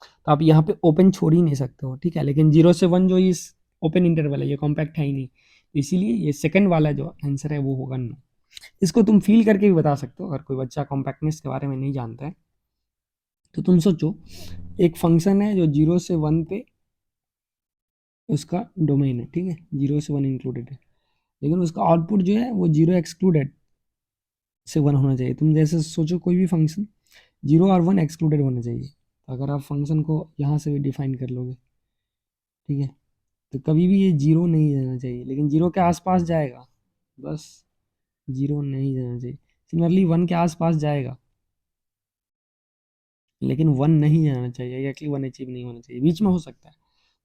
तो आप यहाँ पे ओपन छोड़ ही नहीं सकते हो, ठीक है, लेकिन 0 से 1 जो इस ओपन इंटरवल है ये कॉम्पैक्ट है ही नहीं, इसीलिए ये सेकंड वाला जो आंसर है वो होगा नो। इसको तुम फील करके भी बता सकते हो, अगर कोई बच्चा कॉम्पैक्टनेस के बारे में नहीं जानता है तो तुम सोचो एक फंक्शन है जो 0 से 1 पे उसका डोमेन है, ठीक है, 0 से 1 इंक्लूडेड है, लेकिन उसका आउटपुट जो है वो 0 एक्सक्लूडेड से 1 होना चाहिए। तुम जैसे सोचो कोई भी फंक्शन 0 और 1 एक्सक्लूडेड होना चाहिए, तो अगर आप फंक्शन को यहाँ से भी डिफाइन कर लोगे, ठीक है, तो कभी भी ये 0 नहीं जाना चाहिए, लेकिन 0 के आसपास जाएगा, बस 0 नहीं जाना चाहिए। सिमिलरली 1 के आसपास जाएगा, लेकिन 1 नहीं जाना चाहिए, एक्चुअली 1 अचीव नहीं होना चाहिए, बीच में हो सकता है।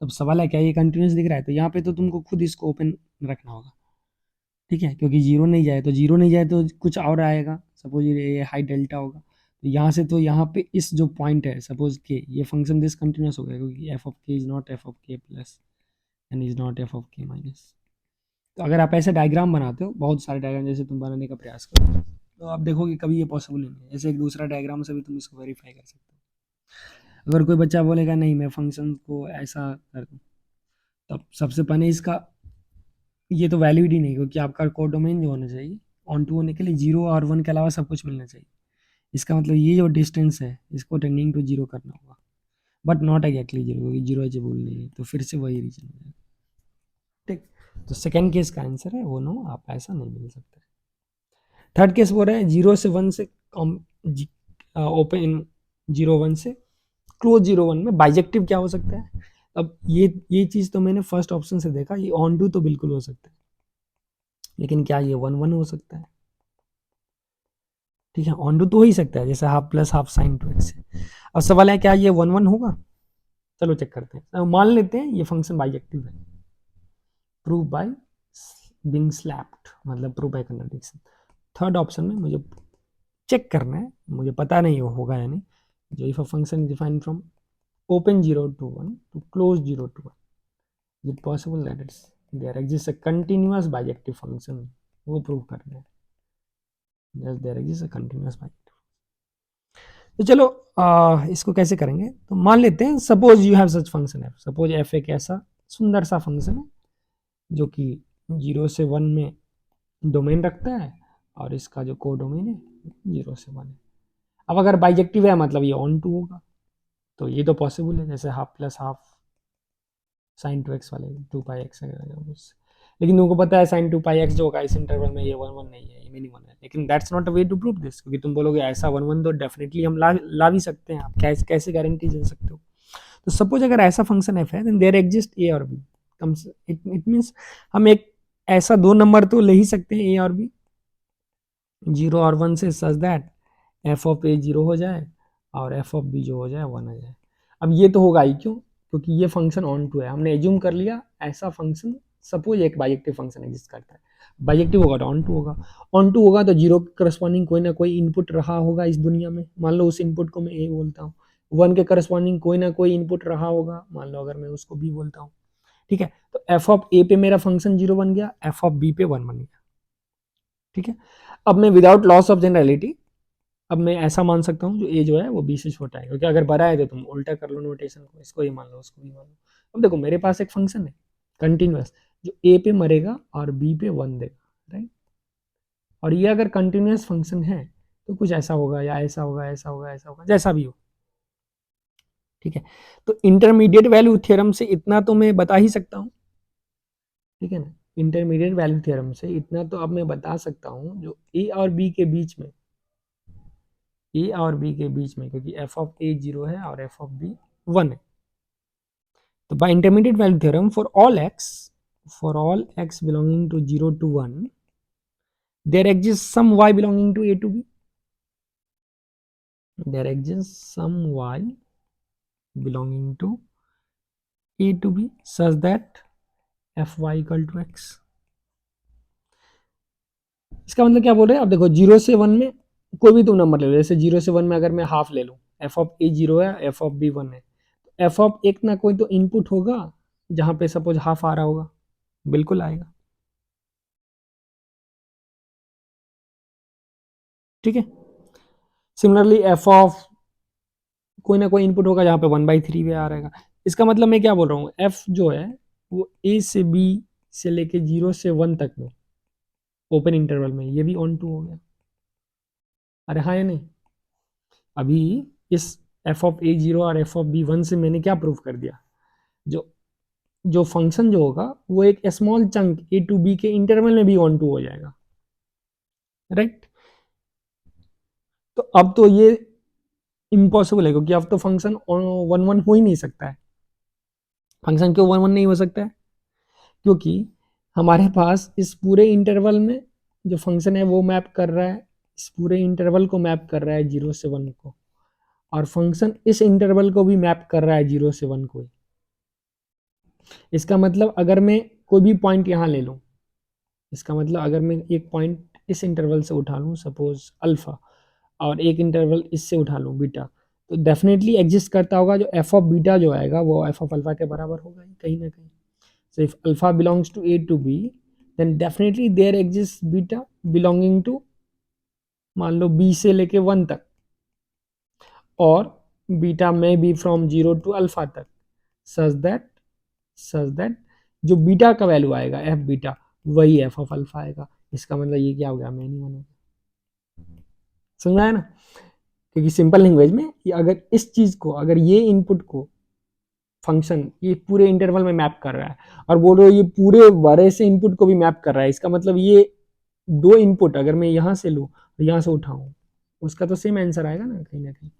तब सवाल है क्या ये कंटिन्यूस दिख रहा है, तो यहाँ पे तो तुमको खुद इसको ओपन रखना होगा, ठीक है, क्योंकि 0 नहीं जाए तो 0 नहीं जाए तो कुछ और आएगा, सपोज ये हाई डेल्टा होगा, तो यहाँ से तो यहाँ पे इस जो पॉइंट है सपोज के, ये फंक्शन डिसकंटिन्यूस हो गया, क्योंकि एफ ऑफ के इज नॉट एफ ऑफ के plus and is not F of के माइनस। तो अगर आप ऐसे डायग्राम बनाते हो, बहुत सारे डायग्राम जैसे तुम बनाने का प्रयास करो, तो आप देखोगे कभी ये पॉसिबल नहीं है। जैसे एक दूसरा डायग्राम से भी तुम इसको वेरीफाई कर सकते हो। अगर कोई बच्चा बोलेगा नहीं मैं फंक्शन को ऐसा कर दूँ, तब सबसे पहले इसका ये तो वैलिड ही नहीं, क्योंकि आपका कोडोमेन जो होना चाहिए ऑन टू होने के लिए 0 और 1 के अलावा सब कुछ मिलना चाहिए। इसका मतलब ये जो डिस्टेंस है इसको टेंडिंग टू 0 करना होगा, बट नॉट एग्जैक्टली 0, क्योंकि 0 एजेबल नहीं है, तो फिर से वही रीजन हो जाएगा, ठीक। तो सेकेंड केस का आंसर है वो नो, आप ऐसा नहीं मिल सकता। थर्ड केस बोल रहा है 0 से 1 से ओपन 0 1 से क्लोज 0 1 में बाइजेक्टिव क्या हो सकता है। अब ये चीज तो मैंने फर्स्ट ऑप्शन से देखा, ये ऑन टू तो बिल्कुल हो सकता है, लेकिन क्या ये 1 1 हो सकता है, ठीक है, ऑन टू तो हो ही सकता है, जैसे half plus half sine 2x है। अब सवाल है क्या ये 1 1 होगा, चलो चेक करते हैं। मान लेते हैं ये फंक्शन बाइजेक्टिव है, प्रूव बाय बीइंग स्लैप्ड, मतलब prove by contradiction. Third option में मुझे चेक करना है, मुझे पता नहीं होगा या नहीं, जो if a function is defined from open 0 to 1 to close 0 to 1, is it possible that it's there exists a continuous bijective function, वो प्रूव करना है, yes there exists a continuous bijective। तो चलो इसको कैसे करेंगे, तो मान लेते हैं suppose you have such function F, suppose F एक ऐसा सुंदर सा फंक्शन है जो कि 0 से 1 में डोमेन रखता है और इसका जो को डोमेन है 0 से 1 है। अब अगर बाइजेक्टिव है मतलब ये ऑन टू होगा, तो ये तो पॉसिबल है, जैसे half plus half sine to x वाले 2 पाई एक्स, लेकिन तुमको पता है साइन 2 पाई एक्स जो होगा इस इंटरवल में ये 1 1 नहीं है, ये मिनिमम है, लेकिन that's not a way to prove this, क्योंकि तुम बोलोगे ऐसा 1 1 तो डेफिनेटली हम ला भी सकते हैं, आप कैसे गारंटी दे सकते हो। तो सपोज अगर ऐसा फंक्शन एफ है देन देयर एग्जिस्ट ए और बी, इट मींस हम एक ऐसा दो नंबर तो ले ही सकते हैं ए और बी 0 और 1 से, सच दैट एफ ऑफ ए 0 हो जाए और एफ ऑफ बी जो हो जाए 1 हो जाए। अब ये तो होगा ही क्यों, क्योंकि ये फंक्शन ऑन टू है, हमने एज्यूम कर लिया ऐसा फंक्शन, सपोज एक बाइजेक्टिव फंक्शन एग्जिस्ट करता है, बाइजेक्टिव होगा तो ऑन टू होगा, ऑन टू होगा तो 0 के करस्पॉन्डिंग कोई ना कोई इनपुट रहा होगा इस दुनिया में, मान लो उस इनपुट को मैं ए बोलता हूँ, 1 के करस्पॉन्डिंग कोई ना कोई इनपुट रहा होगा, मान लो अगर मैं उसको बी बोलता हूँ, ठीक है। तो एफ ऑफ ए पे मेरा फंक्शन 0 बन गया, एफ ऑफ बी पे 1 बन गया, ठीक है। अब मैं विदाउट लॉस ऑफ जनरलिटी अब मैं ऐसा मान सकता हूँ जो ए जो है वो बी से छोटा है, क्योंकि अगर बड़ा है तो तुम उल्टा कर लो नोटेशन को, इसको ही मान लो उसको भी मान लो। अब देखो मेरे पास एक फंक्शन है कंटिन्यूअस जो ए पे मरेगा और बी पे 1 देगा, राइट। और ये अगर कंटिन्यूअस फंक्शन है तो कुछ ऐसा होगा या ऐसा होगा, ऐसा होगा, ऐसा होगा, जैसा भी हो, ठीक है। तो इंटरमीडिएट वैल्यू थ्योरम से इतना तो मैं बता ही सकता हूँ, ठीक है ना। इंटरमीडिएट वैल्यू थ्योरम से इतना तो अब मैं बता सकता हूँ, जो ए और बी के बीच में, ए और बी के बीच में, क्योंकि एफ ऑफ ए 0 है और एफ ऑफ बी 1 है, तो by intermediate value theorem for all x belonging to 0 to 1 there exist some y belonging to a to b, there exists some y belonging to a to b such that fy equal to x। इसका मतलब क्या बोल रहे हैं, अब देखो 0 से 1 में कोई भी तुम नंबर ले लो, जैसे 0 से 1 में अगर मैं हाफ ले लूँ, एफ ऑफ ए 0 है, एफ ऑफ बी 1 है, एफ ऑफ एक ना कोई तो इनपुट होगा जहां पे सपोज हाफ आ रहा होगा, बिल्कुल आएगा, ठीक है। सिमिलरली एफ ऑफ कोई ना कोई इनपुट होगा जहां पे 1/3 पे आ रहेगा। इसका मतलब मैं क्या बोल रहा हूँ, एफ जो है वो ए से बी से लेके 0 से 1 तक में ओपन इंटरवल में ये भी ऑन टू हो गया, अरे हाँ या नहीं। अभी इस एफ ऑफ ए 0 और एफ ऑफ बी 1 से मैंने क्या प्रूव कर दिया, जो जो फंक्शन जो होगा वो एक small chunk a to b के इंटरवल में भी ऑन टू हो जाएगा, राइट। तो अब तो ये इम्पॉसिबल है, क्योंकि अब तो फंक्शन 1 1 हो ही नहीं सकता है। फंक्शन क्यों 1 1 नहीं हो सकता है, क्योंकि हमारे पास इस पूरे इंटरवल में जो फंक्शन है वो मैप कर रहा है, इस पूरे इंटरवल को मैप कर रहा है 0 से 1 को, और फंक्शन इस इंटरवल को भी मैप कर रहा है 0 से 1 को। इसका मतलब अगर मैं कोई भी पॉइंट यहाँ ले लूँ, इसका मतलब अगर मैं एक पॉइंट इस इंटरवल से उठा लूँ सपोज अल्फा, और एक इंटरवल इससे उठा लूँ बीटा, तो डेफिनेटली एग्जिस्ट करता होगा जो एफ ऑफ बीटा जो आएगा वो एफ ऑफ अल्फा के बराबर होगा ही कहीं ना कहीं। So if alpha belongs to a to b then definitely there exist beta belonging to मान लो बी से लेके 1 तक, और बीटा में बी फ्रॉम 0 टू अल्फा तक, सच दैट जो बीटा का वैल्यू आएगा एफ बीटा वही एफ ऑफ अल्फा आएगा। इसका मतलब ये क्या हो गया, मैनी वन हो गया, समझ आया ना। क्योंकि सिंपल लैंग्वेज में ये अगर इस चीज को, अगर ये इनपुट को फंक्शन ये पूरे इंटरवल में मैप कर रहा है और बोल रहे हो ये पूरे बड़े से इनपुट को भी मैप कर रहा है, इसका मतलब ये दो इनपुट अगर मैं यहां से लूँ और यहां से उठाऊं उसका तो सेम आंसर आएगा ना कहीं ना कहीं।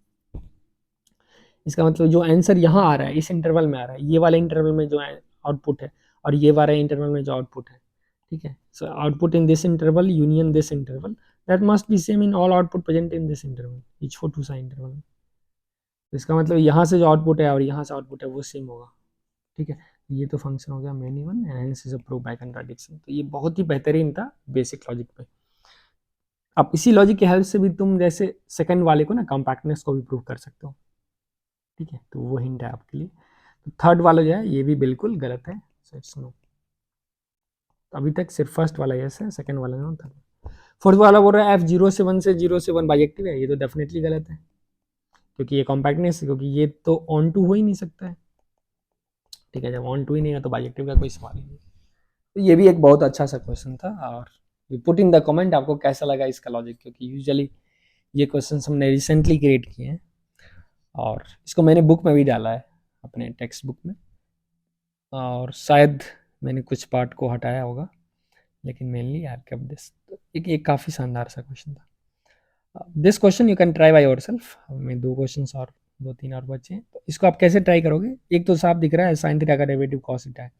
इसका मतलब जो आंसर यहाँ आ रहा है इस इंटरवल में आ रहा है, ये वाले इंटरवल में जो आउटपुट है और ये वाले इंटरवल में जो आउटपुट है, ठीक है। So output in this interval union this interval that must be same in all output present in this interval, ये छोटू सा इंटरवल। तो इसका मतलब यहाँ से जो आउटपुट है और यहाँ से आउटपुट है वो सेम होगा, ठीक है। ये तो फंक्शन हो गया many one and is prove by contradiction. तो ये बहुत ही बेहतरीन था बेसिक लॉजिक पे। अब इसी लॉजिक की हेल्प से भी तुम जैसे सेकंड वाले को ना कॉम्पैक्टनेस को भी प्रूव कर सकते हो, ठीक है। तो वो हिंट है आपके लिए। तो थर्ड वाला जो है ये भी बिल्कुल गलत है, सो इट्स नो। अभी तक सिर्फ फर्स्ट वाला यस है, सेकंड वाला नो, थर्ड। फोर्थ वाला बोल रहा है एफ 0 से 1 से 0 से 1 बाइजेक्टिव है, ये तो डेफिनेटली गलत है। क्योंकि ये कॉम्पैक्टनेस है, क्योंकि ये तो ऑन टू हो ही नहीं सकता है, ठीक है। जब ऑन टू ही नहीं है तो बाइजेक्टिव का कोई सवाल ही नहीं। तो ये भी एक बहुत अच्छा सा क्वेश्चन था। और पुट इन द कमेंट आपको कैसा लगा इसका लॉजिक, क्योंकि यूजुअली ये क्वेश्चन हमने रिसेंटली क्रिएट किए हैं और इसको मैंने बुक में भी डाला है, अपने टेक्स्ट बुक में, और शायद मैंने कुछ पार्ट को हटाया होगा, लेकिन मेनली आई केप्ट दिस। एक काफ़ी शानदार सा क्वेश्चन था। This question you can try by yourself. में दो क्वेश्चंस और दो तीन और बचे हैं, तो इसको आप कैसे ट्राई करोगे। एक तो साफ दिख रहा है साइन थीटा का डेरिवेटिव कॉस थीटा है,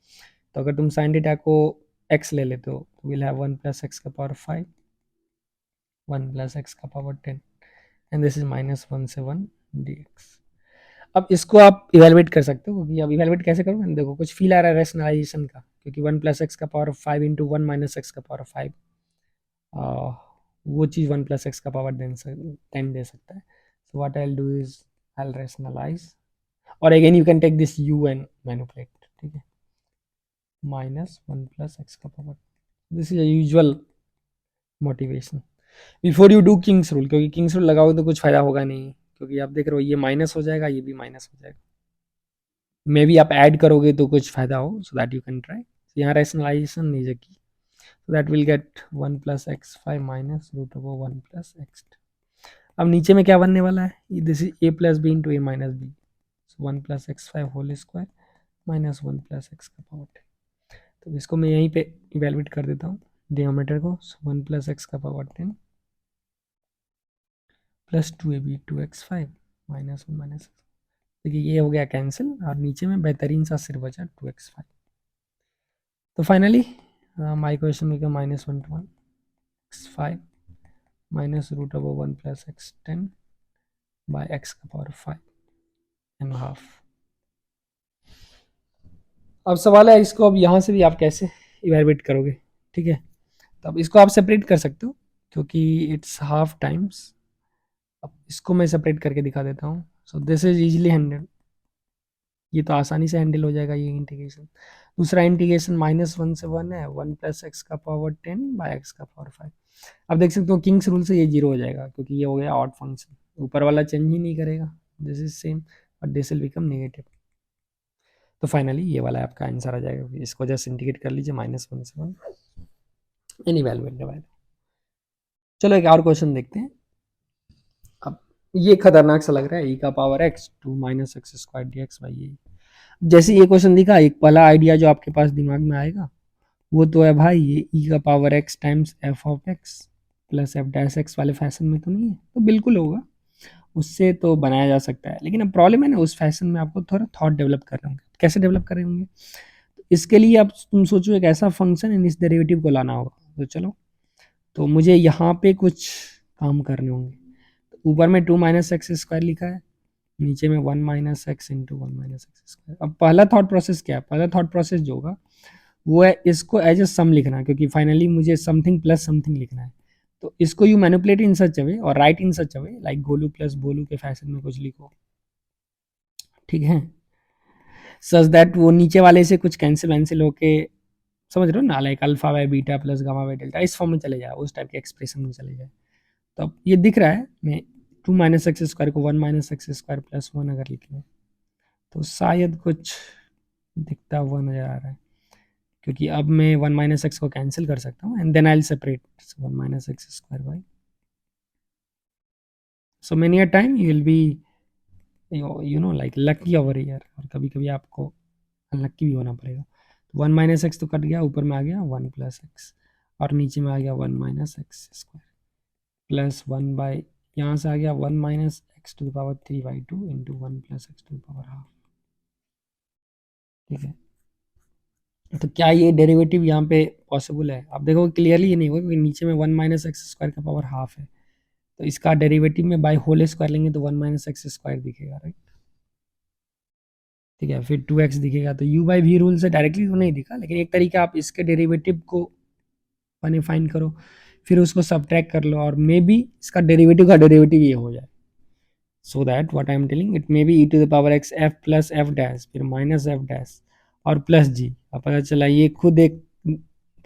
तो अगर तुम साइन थीटा को x ले लेते हो तो विल हैव 1 प्लस एक्स का पावर 5, 1 प्लस एक्स का power 10, and this is minus 1 से 1 dx। अब इसको आप इवेलुएट कर सकते हो, क्योंकि अब इवेलुएट कैसे करोगे, देखो कुछ फील आ रहा है रेशनलाइजेशन का, क्योंकि 1 प्लस एक्स का पावर 5 इंटू 1 माइनस एक्स का पावर 5, वो चीज़ 1 प्लस एक्स का पावर 10 दे सकता है। So what I will do is I will rationalize, और again you can take this u and manipulate, ठीक है। माइनस 1 प्लस एक्स का power, this is usual motivation before you do king's rule, क्योंकि king's rule लगाओगे तो कुछ फायदा होगा नहीं, क्योंकि आप देख रहे हो ये माइनस हो जाएगा, ये भी माइनस हो जाएगा। मे बी आप ऐड करोगे तो कुछ फायदा हो, so that you can try. यहाँ रेशनलाइजेशन नहीं की, so that will get 1 plus x5 minus root over 1 plus x। अब नीचे में क्या बनने वाला है, this is a plus b into a minus b, 1 plus x5 whole square minus 1 plus x का पावर 10। तो इसको मैं यहीं पे इवेलुएट कर देता हूँ डिनोमिनेटर को, 1 प्लस एक्स का power 10 plus 2ab 2x5 minus 1 minus, देखिए ये हो गया कैंसिल, और नीचे में बेहतरीन सा सिर्फ बचा 2x5। तो finally my question become minus 1 to 1 x5 minus root over 1 plus x 10 by x का पावर 5 एंड हाफ। अब सवाल है इसको अब यहाँ से भी आप कैसे इवेलुएट करोगे, ठीक है। तो अब इसको आप सेपरेट कर सकते हो, क्योंकि इट्स हाफ टाइम्स। अब इसको मैं सेपरेट करके दिखा देता हूँ। So this is easily handle, ये तो आसानी से हैंडल हो जाएगा ये इंटीग्रेशन। दूसरा इंटीग्रेशन -1 से 1 है, 1 प्लस एक्स का पावर 10 बाय एक्स का पावर 5। अब देख सकते हो किंग्स रूल से ये 0 हो जाएगा, क्योंकि ये हो गया ऑड फंक्शन, ऊपर वाला चेंज ही नहीं करेगा, this is same, but this will become negative. तो फाइनली ये वाला आपका आंसर आ जाएगा। इसको जस्ट इंटीग्रेट कर लीजिए -1 से 1 एनी वैल्यू एंड वैल्यू। चलो एक और क्वेश्चन देखते हैं। अब ये खतरनाक सा लग रहा है, e का power x 2 minus x square d x by a. जैसे ये क्वेश्चन दिखा, एक पहला आइडिया जो आपके पास दिमाग में आएगा वो तो है भाई ये e का power x times F of x plus f dash x वाले फैशन में तो नहीं है, तो बिल्कुल होगा, उससे तो बनाया जा सकता है। लेकिन अब प्रॉब्लम है ना, उस फैशन में आपको थोड़ा थॉट डेवलप करने होंगे। कैसे डेवलप कर रहे होंगे, तो इसके लिए अब तुम सोचो एक ऐसा फंक्शन है इस डेरिवेटिव को लाना होगा। तो चलो, तो मुझे यहाँ पे कुछ काम करने होंगे। तो ऊपर में 2 माइनस एक्स स्क्वायर लिखा है, नीचे में 1 minus x into 1 minus x square. अब पहला थॉट प्रोसेस क्या है, पहला थॉट प्रोसेस जो होगा वो है इसको एज ए सम लिखना, क्योंकि फाइनली मुझे समथिंग प्लस समथिंग लिखना है। तो इसको यू मैनिपुलेट इन सच अ वे और राइट इन सच अ वे, लाइक गोलू प्लस बोलू के फैशन में कुछ लिखो, ठीक है, सच दैट वो नीचे वाले से कुछ कैंसिल वैंसिल होके, समझ रहे हो ना, like alpha by beta plus gamma by delta, इस फॉर्म में चले जाए, उस टाइप के एक्सप्रेशन में चले जाए। तो अब ये दिख रहा है, मैं 2 माइनस एक्स स्क्वायर को 1 माइनस एक्स स्क्वायर प्लस 1 अगर लिख लूँ तो शायद कुछ दिखता हुआ नजर आ रहा है, क्योंकि अब मैं 1 माइनस एक्स को कैंसिल कर सकता हूँ and then I will separate 1 minus x square by. So many a time you will be you know like lucky over year, और कभी कभी आपको अनलक्की भी होना पड़ेगा। तो 1 माइनस एक्स तो कट गया, ऊपर में आ गया 1 प्लस एक्स, और नीचे में आ गया 1 minus x square plus 1 by, यहाँ से आ गया 1 minus x to the power 3 by 2 into 1 plus x to the power half, ठीक है। तो क्या ये डेरिवेटिव यहाँ पे पॉसिबल है, आप देखो क्लियरली ये नहीं होगा, क्योंकि नीचे में 1 माइनस एक्स स्क्वायर का पावर हाफ है, तो इसका डेरिवेटिव में बाय होल स्क्वायर लेंगे तो 1 माइनस एक्स स्क्वायर दिखेगा, राइट, ठीक है। फिर 2x दिखेगा, तो u बाई वी रूल से डायरेक्टली तो नहीं दिखा, लेकिन एक तरीका आप इसके डेरिवेटिव को फाइंड करो, फिर उसको सब्ट्रैक्ट कर लो, और मे बी इसका डेरिवेटिव का डेरिवेटिव ये हो जाए, so that what I am telling it may be e to the power x f plus f dash फिर माइनस एफ डैश और प्लस जी। अब पता चला ये खुद एक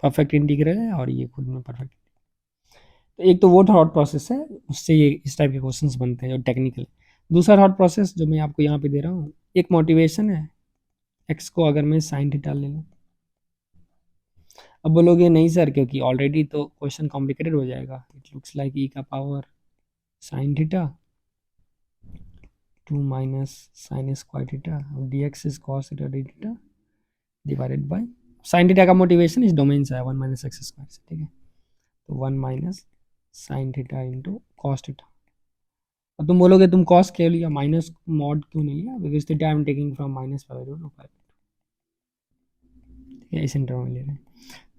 परफेक्ट इंटीग्रल है और ये खुद में परफेक्ट। तो एक तो वो थॉट प्रोसेस है, उससे ये इस टाइप के क्वेश्चंस बनते हैं जो टेक्निकल। दूसरा थॉट प्रोसेस जो मैं आपको यहाँ पे दे रहा हूँ, एक मोटिवेशन है, एक्स को अगर मैं साइन थीटा ले लूँ। अब बोलोगे नहीं सर, क्योंकि ऑलरेडी तो क्वेश्चन कॉम्प्लिकेटेड हो जाएगा। इट लुक्स लाइक ई का power sine theta 2 minus sine square theta, D x is cos theta d theta divided by sine theta का मोटिवेशन इस डोमेन से है 1 माइनस एक्स स्क्वायर से, ठीक है। तो 1 minus sine theta into cos theta. अब तुम बोलोगे तुम कॉस क्यों लिया, माइनस मॉड क्यों नहीं लिया, because theta I am taking from minus pi root pi, ठीक है, इस इंटरवल में ले रहे हैं।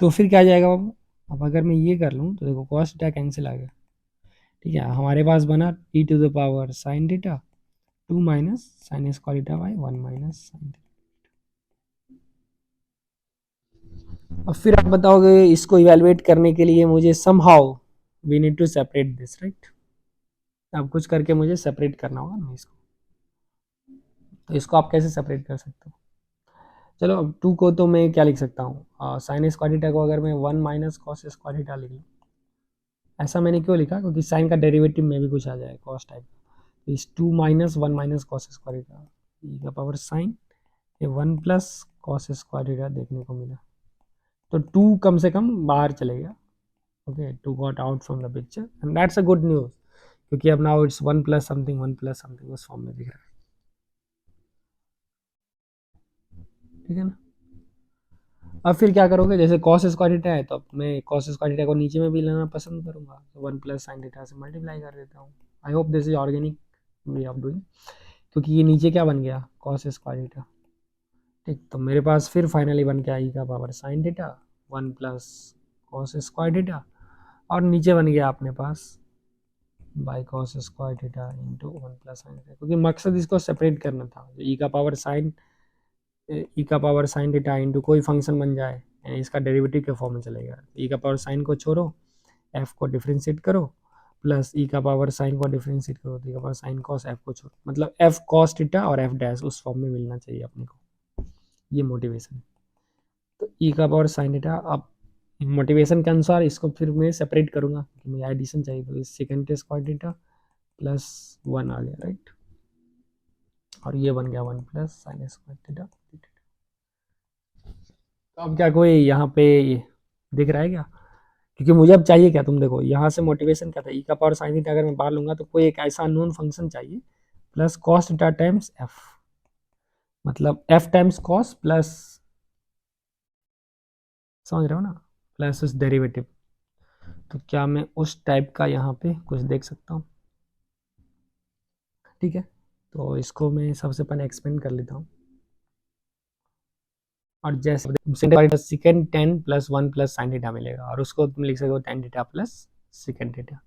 तो फिर क्या जाएगा बाबू, अब अगर मैं ये कर लूँ तो देखो कॉस थीटा कैंसिल आ गया, ठीक है। हमारे पास बना e to the power sine theta 2 minus sine square theta by 1 minus sine theta. अब फिर आप बताओगे इसको इवेलुएट करने के लिए मुझे somehow we need to separate this, right. अब कुछ करके मुझे सेपरेट करना होगा ना इसको। तो इसको आप कैसे सेपरेट कर सकते हो, चलो अब 2 को तो मैं क्या लिख सकता हूँ, साइन स्क्वायर थीटा को अगर मैं 1 माइनस कॉस स्क्वायर थीटा लिख लूँ। ऐसा मैंने क्यों लिखा, क्योंकि साइन का डेरिवेटिव में भी कुछ आ जाए कॉस टाइप। तो इस 2 minus 1 minus cos square theta e का पावर साइन ये 1 प्लस कॉस स्क्वायर थीटा देखने को मिला। तो 2 कम से कम बाहर चले गया, okay, 2 got out from the picture and that's a good news, क्योंकि अब now it's 1 plus something 1 plus something उस फॉर्म में दिख रहा है, ठीक है ना। अब फिर क्या करोगे, जैसे cos स्क्वायर थीटा है तो मैं cos स्क्वायर थीटा को नीचे में भी लेना पसंद करूंगा, तो 1 प्लस साइन थीटा से मल्टीप्लाई कर देता हूँ। I hope this is organic way of doing, क्योंकि ये नीचे क्या बन गया cos स्क्वायर थीटा, ठीक। तो मेरे पास फिर फाइनली बन गया ई का power sine theta 1 plus cos square theta, और नीचे बन गया अपने पास by cos square theta into 1 plus sine theta, क्योंकि मकसद इसको सेपरेट करना था। ई का पावर साइन थीटा इंटू कोई फंक्शन बन जाए इसका डेरिवेटिव के फॉर्म में चलेगा। ई का पावर साइन को छोड़ो, एफ को डिफ्रेंशिएट करो, प्लस ई का पावर साइन को डिफ्रेंशिएट करो, तो ई का पावर साइन कॉस एफ को छोड़ो, मतलब एफ कॉस थीटा और एफ डैश उस फॉर्म में मिलना चाहिए अपने को, ये मोटिवेशन है। तो ई का पावर साइन थीटा, अब मोटिवेशन के अनुसार इसको फिर मैं सेपरेट करूंगा क्योंकि मुझे एडिशन चाहिए, तो सेकेंड स्क्वायर थीटा प्लस 1 आ गया, राइट। और ये बन गया 1 प्लस साइन स्क्वायर थीटा। तो अब क्या कोई यहाँ पे दिख रहा है क्या, क्योंकि मुझे अब चाहिए क्या, तुम देखो यहाँ से मोटिवेशन क्या था, ई का पावर साइन थीटा अगर मैं बाहर लूंगा तो कोई एक ऐसा अननोन फंक्शन चाहिए plus cos theta times F, मतलब एफ टाइम्स कॉस प्लस, समझ रहे हो ना, प्लस उस डेरिवेटिव। तो क्या मैं उस टाइप का यहाँ पे कुछ देख सकता हूँ, ठीक है। तो इसको मैं सबसे पहले एक्सपेंड कर लेता हूँ, और जैसे second 10 plus 1 plus sine theta मिलेगा, और उसको तुम लिख सकते हो tan theta plus second theta,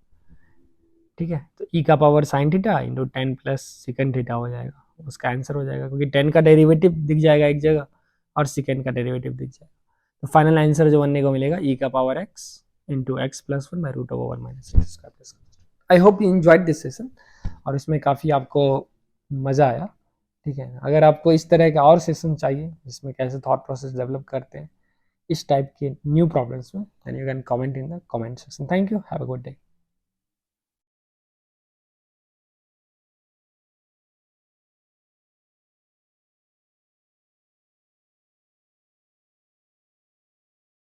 ठीक है। तो ई का power sine theta into 10 plus second theta हो जाएगा, उसका आंसर हो जाएगा, क्योंकि 10 का डेरिवेटिव दिख जाएगा एक जगह और सेकेंड का डेरिवेटिव दिख जाएगा। तो फाइनल आंसर जो बनने को मिलेगा ई का power x into x plus 1 by root over 1 minus x square plus. I hope you enjoyed this session, और इसमें काफ़ी आपको मज़ा आया, ठीक है। अगर आपको इस तरह का और सेशन चाहिए जिसमें कैसे थॉट प्रोसेस डेवलप करते हैं इस टाइप के न्यू प्रॉब्लम्स में, then you can comment in the comment section. Thank you, have a good day.